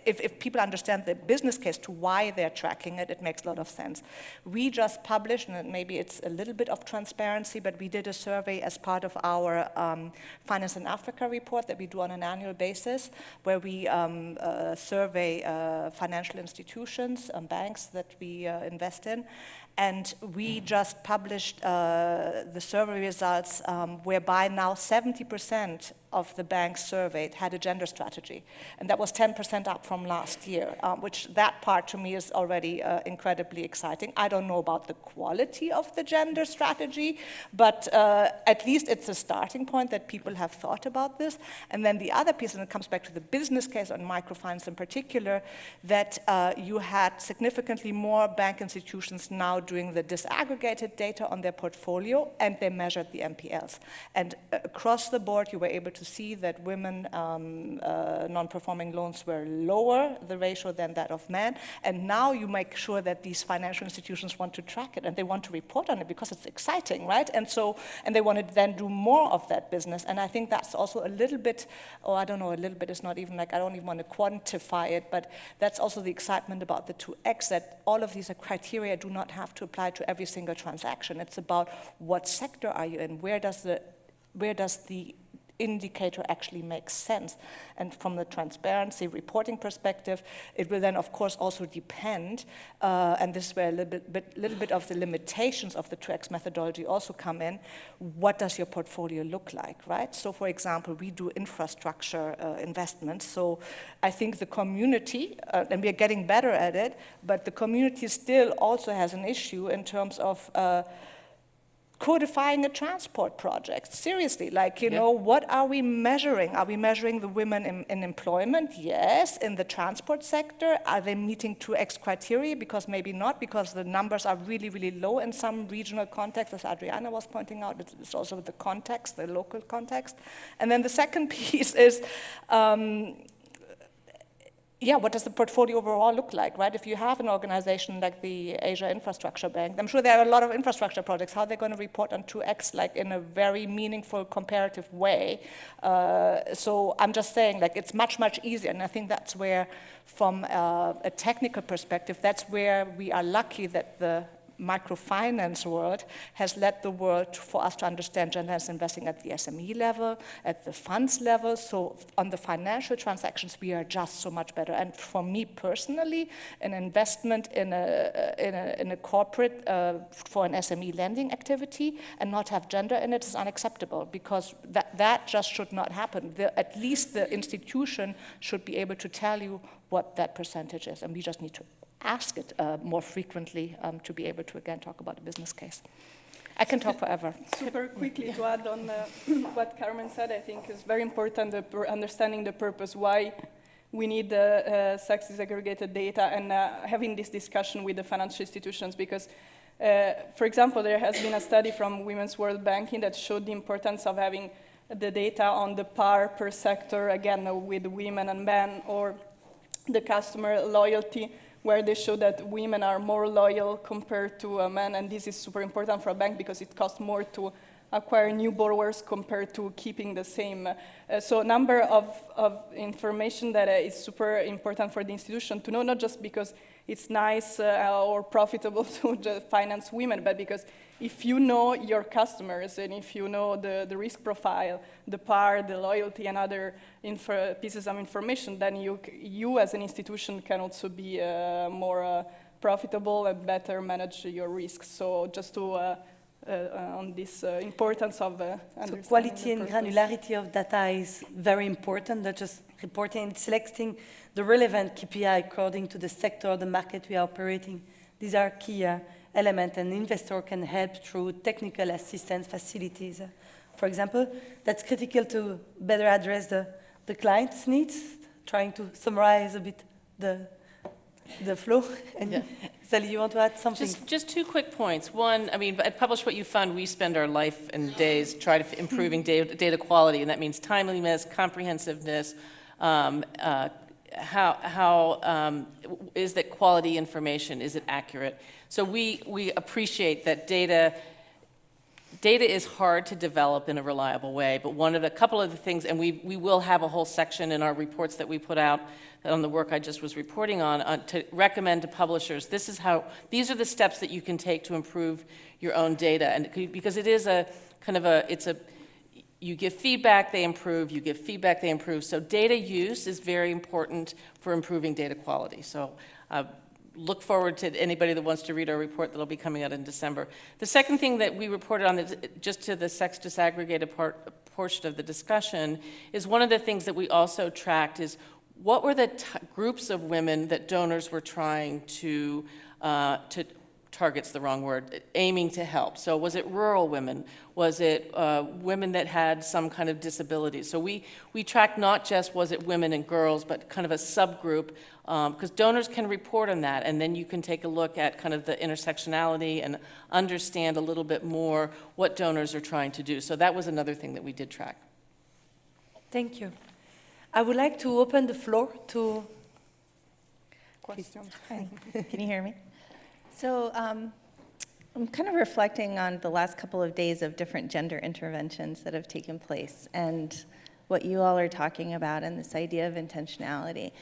if people understand the business case to why they're tracking it, it makes a lot of sense. We just published, and maybe it's a little bit of transparency, but we did a survey as part of our Finance in Africa report that we do on an annual basis, where we survey financial institutions, banks that we invest in. And we just published the survey results, whereby now 70% of the banks surveyed had a gender strategy. And that was 10% up from last year, which that part to me is already incredibly exciting. I don't know about the quality of the gender strategy, but at least it's a starting point that people have thought about this. And then the other piece, and it comes back to the business case on microfinance in particular, that you had significantly more bank institutions now doing the disaggregated data on their portfolio, and they measured the NPLs. And across the board, you were able to see that women non-performing loans were lower, the ratio, than that of men. And now you make sure that these financial institutions want to track it and they want to report on it because it's exciting, right? And so, and they want to then do more of that business. And I think that's also a little bit, or I don't know, a little bit is not even like, I don't even want to quantify it, but that's also the excitement about the 2X, that all of these criteria do not have to apply to every single transaction. It's about what sector are you in, where does the indicator actually makes sense. And from the transparency reporting perspective, it will then, of course, also depend, and this is where a little bit of the limitations of the 2X methodology also come in, what does your portfolio look like, right? So, for example, we do infrastructure investments, so I think the community, and we are getting better at it, but the community still also has an issue in terms of codifying a transport project. Seriously, like, you know, what are we measuring? Are we measuring the women in employment? Yes. In the transport sector, are they meeting 2X criteria? Because maybe not, because the numbers are really, really low in some regional context, as Adriana was pointing out. It's also the context, the local context. And then the second piece is, what does the portfolio overall look like, right? If you have an organization like the Asia Infrastructure Bank, I'm sure there are a lot of infrastructure projects. How are they going to report on 2X, like, in a very meaningful, comparative way? So I'm just saying, like, it's much, much easier. And I think that's where, from a technical perspective, that's where we are lucky that the microfinance world has led the world for us to understand gender-less investing at the SME level, at the funds level. So on the financial transactions, we are just so much better. And for me personally, an investment in a corporate for an SME lending activity and not have gender in it is unacceptable, because that just should not happen. At least the institution should be able to tell you what that percentage is, and we just need to ask it more frequently to be able to, again, talk about the business case. I can talk forever. Super quickly to add on what Carmen said, I think is very important, understanding the purpose, why we need sex disaggregated data, and having this discussion with the financial institutions, because for example, there has been a study from Women's World Banking that showed the importance of having the data on the par per sector, again, with women and men, or the customer loyalty, where they show that women are more loyal compared to men, and this is super important for a bank because it costs more to acquire new borrowers compared to keeping the same. So number of information that is super important for the institution to know, not just because it's nice or profitable to just finance women, but because if you know your customers and if you know the risk profile, the PAR, the loyalty, and other pieces of information, then you as an institution can also be more profitable and better manage your risks. So just to on this importance of understanding so quality and the purpose. granularity of data is very important, not just reporting and selecting the relevant KPI according to the sector, the market we are operating. These are key elements, and investor can help through technical assistance facilities. For example, that's critical to better address the client's needs, trying to summarize a bit the flow. And Yeah. Sally, you want to add something? Just 2 quick points. One, I mean, at Publish What You Fund, we spend our life and days trying to improving data quality, and that means timeliness, comprehensiveness, how is that quality information, is it accurate? So we appreciate that data is hard to develop in a reliable way, but a couple of the things, and we will have a whole section in our reports that we put out on the work I just was reporting on to recommend to publishers, these are the steps that you can take to improve your own data. And because it is you give feedback, they improve, you give feedback, they improve. So data use is very important for improving data quality. So look forward to anybody that wants to read our report that'll be coming out in December. The second thing that we reported on, just to the sex disaggregated portion of the discussion, is one of the things that we also tracked is what were the groups of women that donors were trying to target's the wrong word, aiming to help. So was it rural women? Was it women that had some kind of disability? So we tracked not just was it women and girls, but kind of a subgroup, because donors can report on that, and then you can take a look at kind of the intersectionality and understand a little bit more what donors are trying to do. So that was another thing that we did track. Thank you. I would like to open the floor to Questions. Hi, can you hear me? So I'm kind of reflecting on the last couple of days of different gender interventions that have taken place and what you all are talking about and this idea of intentionality.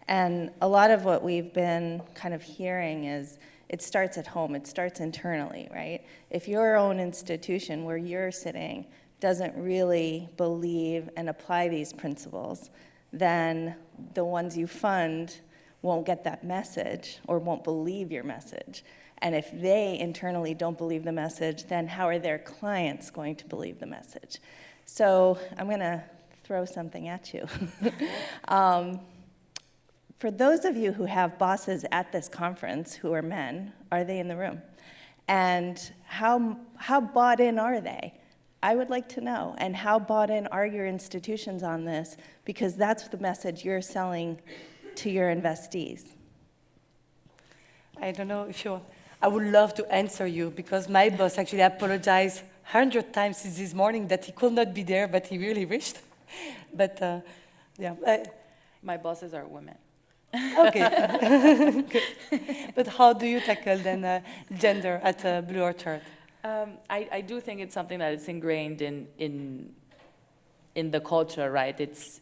And a lot of what we've been kind of hearing is it starts at home, it starts internally, right? If your own institution where you're sitting doesn't really believe and apply these principles, then the ones you fund won't get that message or won't believe your message. And if they internally don't believe the message, then how are their clients going to believe the message? So I'm going to throw something at you. For those of you who have bosses at this conference who are men, are they in the room? And how bought in are they? I would like to know. And how bought in are your institutions on this? Because that's the message you're selling to your investees. I don't know if you're, I would love to answer you because my boss actually apologized 100 times this morning that he could not be there, but he really wished. But yeah. My bosses are women. Okay. But how do you tackle then gender at BlueOrchard? I do think it's something that is ingrained in the culture, right? It's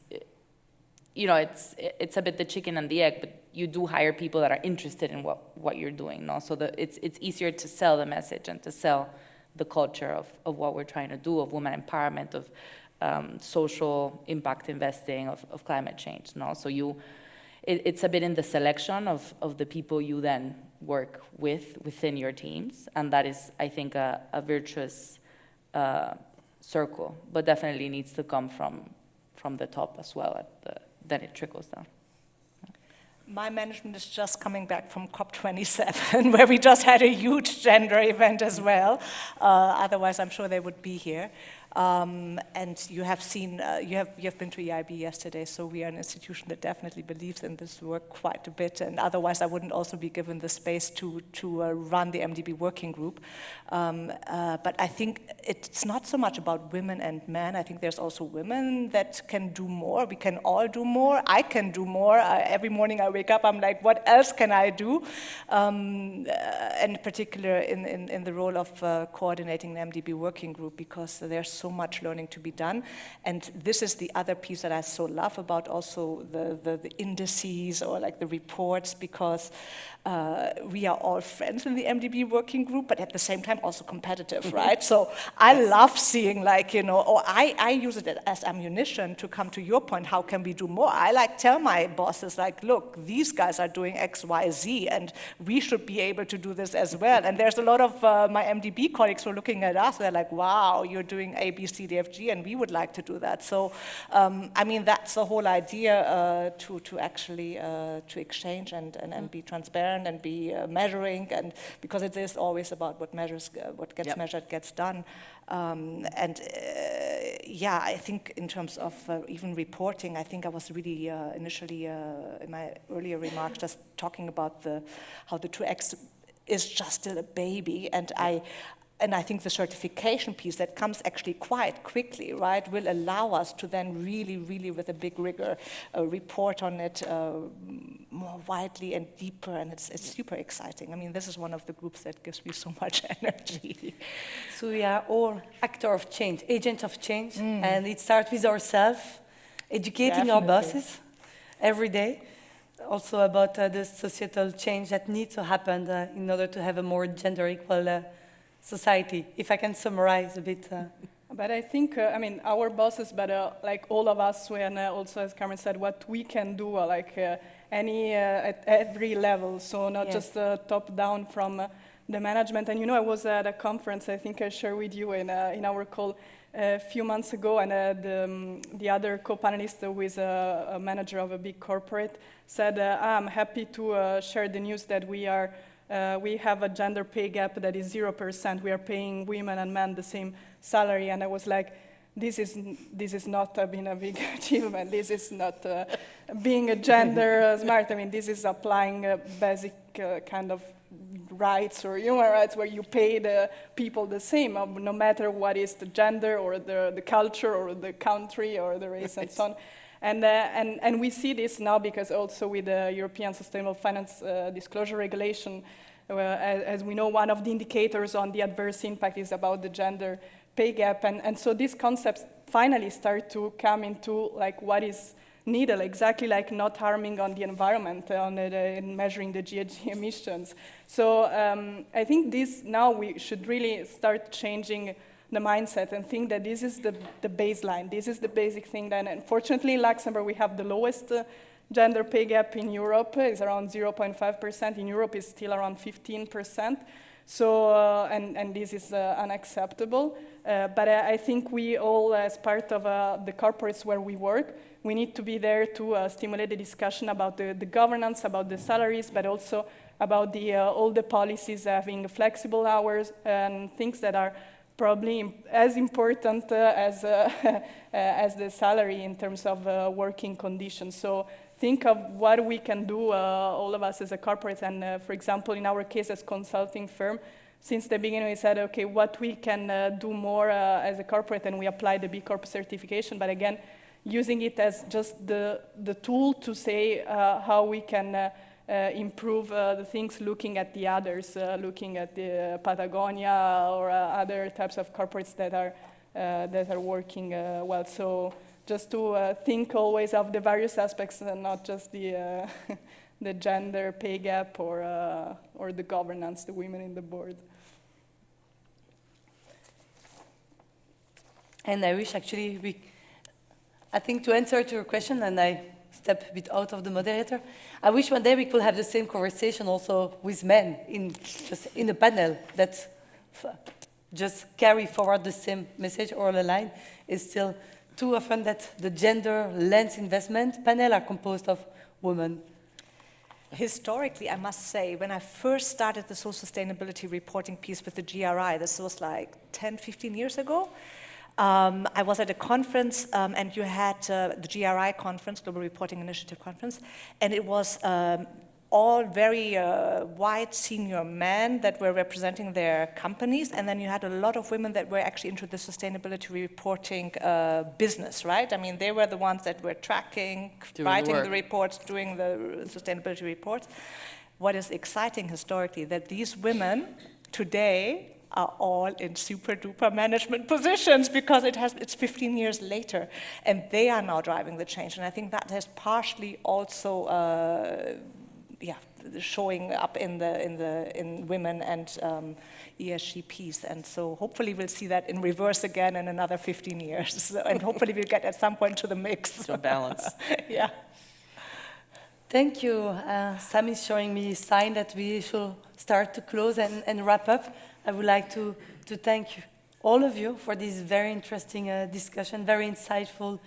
it's a bit the chicken and the egg, but you do hire people that are interested in what you're doing, no? So it's easier to sell the message and to sell the culture of what we're trying to do, of women empowerment, of social impact investing, of climate change, no? So it's a bit in the selection of the people you then work within your teams, and that is, I think, a virtuous circle, but definitely needs to come from the top as well, then it trickles down. My management is just coming back from COP27, where we just had a huge gender event as well. Otherwise, I'm sure they would be here. And you have seen, you have been to EIB yesterday, so we are an institution that definitely believes in this work quite a bit, and otherwise I wouldn't also be given the space to run the MDB working group. But I think it's not so much about women and men. I think there's also women that can do more. We can all do more. I can do more. Every morning I wake up, I'm like, what else can I do? And in particular in the role of coordinating the MDB working group, because there's so much learning to be done. And this is the other piece that I so love about also the indices or like the reports, because we are all friends in the MDB working group, but at the same time also competitive, right? So I love seeing, like, you know, or I use it as ammunition to come to your point, how can we do more? I like tell my bosses, like, look, these guys are doing X, Y, Z, and we should be able to do this as well. And there's a lot of my MDB colleagues who are looking at us, they're like, wow, you're doing A, B, C, D, F, G, and we would like to do that. So, I mean, that's the whole idea to actually to exchange and be transparent and be measuring, and because it is always about what gets measured gets done. Yeah, I think in terms of even reporting, I think I was really initially in my earlier remarks just talking about how the 2X is just still a baby, and I think the certification piece that comes actually quite quickly, right, will allow us to then really, really, with a big rigor, report on it more widely and deeper, and it's super exciting. I mean, this is one of the groups that gives me so much energy. So we are all actors of change, agents of change, and it starts with ourselves, educating our bosses every day, also about the societal change that needs to happen in order to have a more gender equal society, if I can summarize a bit. But I think, I mean, our bosses, but like all of us, and also, as Carmen said, what we can do, at every level, so not just top down from the management. And you know, I was at a conference, I think I shared with you in our call a few months ago, and the other co-panelist, who is a manager of a big corporate, said, I'm happy to share the news that we have a gender pay gap that is 0%. We are paying women and men the same salary. And I was like, this is not being a big achievement. This is not being a gender smart. I mean, this is applying basic kind of rights or human rights where you pay the people the same, no matter what is the gender or the culture or the country or the race and so on. And we see this now because also with the European Sustainable Finance Disclosure Regulation, as we know, one of the indicators on the adverse impact is about the gender pay gap. And so these concepts finally start to come into like what is needed, exactly like not harming on the environment, in measuring the GHG emissions. So I think now we should really start changing the mindset and think that this is the baseline. This is the basic thing. That, unfortunately, in Luxembourg, we have the lowest gender pay gap in Europe. It's around 0.5%. In Europe, it's still around 15%. So, and this is unacceptable. But I think we all, as part of the corporates where we work, we need to be there to stimulate the discussion about the governance, about the salaries, but also about all the policies having flexible hours and things that are probably as important as the salary in terms of working conditions. So think of what we can do, all of us as a corporate, and for example, in our case as consulting firm, since the beginning we said, okay, what we can do more as a corporate, and we applied the B Corp certification, but again, using it as just the tool to say how we can improve the things, looking at the others, looking at the Patagonia or other types of corporates that are working well. So just to think always of the various aspects and not just the the gender pay gap or the governance, the women in the board. And I wish actually I think to answer to your question, and I step a bit out of the moderator, I wish one day we could have the same conversation also with men in a panel that just carry forward the same message or the line. Is still too often that the gender lens investment panel are composed of women. Historically, I must say, when I first started the social sustainability reporting piece with the GRI, this was like 10, 15 years ago, I was at a conference, and you had the GRI conference, Global Reporting Initiative conference, and it was all very white senior men that were representing their companies, and then you had a lot of women that were actually into the sustainability reporting business, right? I mean, they were the ones that were tracking, writing the reports, doing the sustainability reports. What is exciting historically, that these women today are all in super duper management positions because it's 15 years later, and they are now driving the change. And I think that has partially also showing up in women and ESG piece. And so hopefully we'll see that in reverse again in another 15 years. And hopefully we'll get at some point to the mix. To a balance. Yeah. Thank you. Sam is showing me a sign that we should start to close and wrap up. I would like to thank you, all of you, for this very interesting discussion, very insightful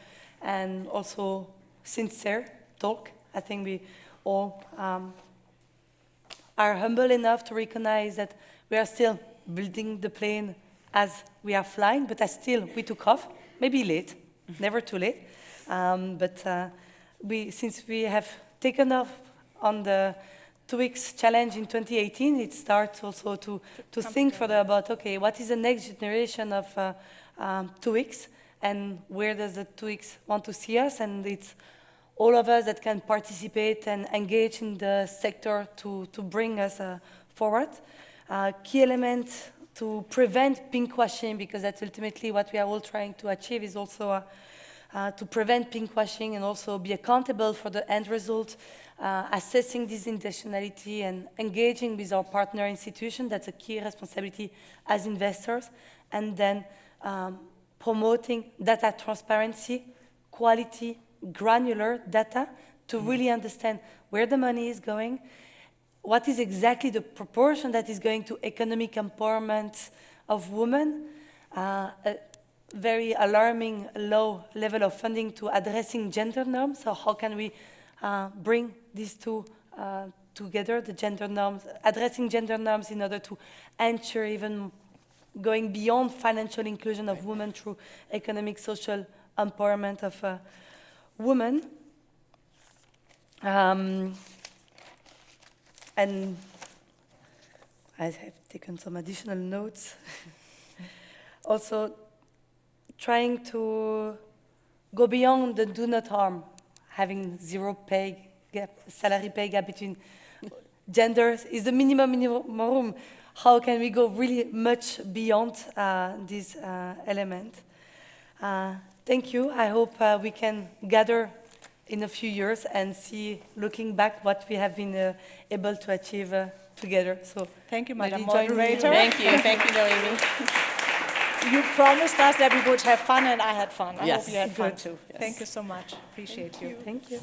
and also sincere talk. I think we all are humble enough to recognize that we are still building the plane as we are flying, but we took off, maybe late, never too late. Since we have taken off on the 2 weeks challenge in 2018, it starts also to think further about, okay, what is the next generation of 2 weeks, and where does the 2 weeks want to see us? And it's all of us that can participate and engage in the sector to bring us forward. Key element to prevent pinkwashing, because that's ultimately what we are all trying to achieve, is also to prevent pinkwashing and also be accountable for the end result, assessing this intentionality and engaging with our partner institution. That's a key responsibility as investors. And then promoting data transparency, quality, granular data to really understand where the money is going, what is exactly the proportion that is going to economic empowerment of women, a very alarming low level of funding to addressing gender norms. So how can we bring these two together, the gender norms, addressing gender norms in order to ensure even going beyond financial inclusion of women through economic, social empowerment of women. And I have taken some additional notes. Also, trying to go beyond the do not harm, having zero pay gap, salary pay gap between genders is the minimum. How can we go really much beyond this element? Thank you. I hope we can gather in a few years and see, looking back, what we have been able to achieve together. So thank you, Madam join me. Moderator. Thank you, Noemie. You promised us that we would have fun, and I had fun. I Yes. hope you had fun Good. too. Yes. Thank you so much. Appreciate you. Thank you.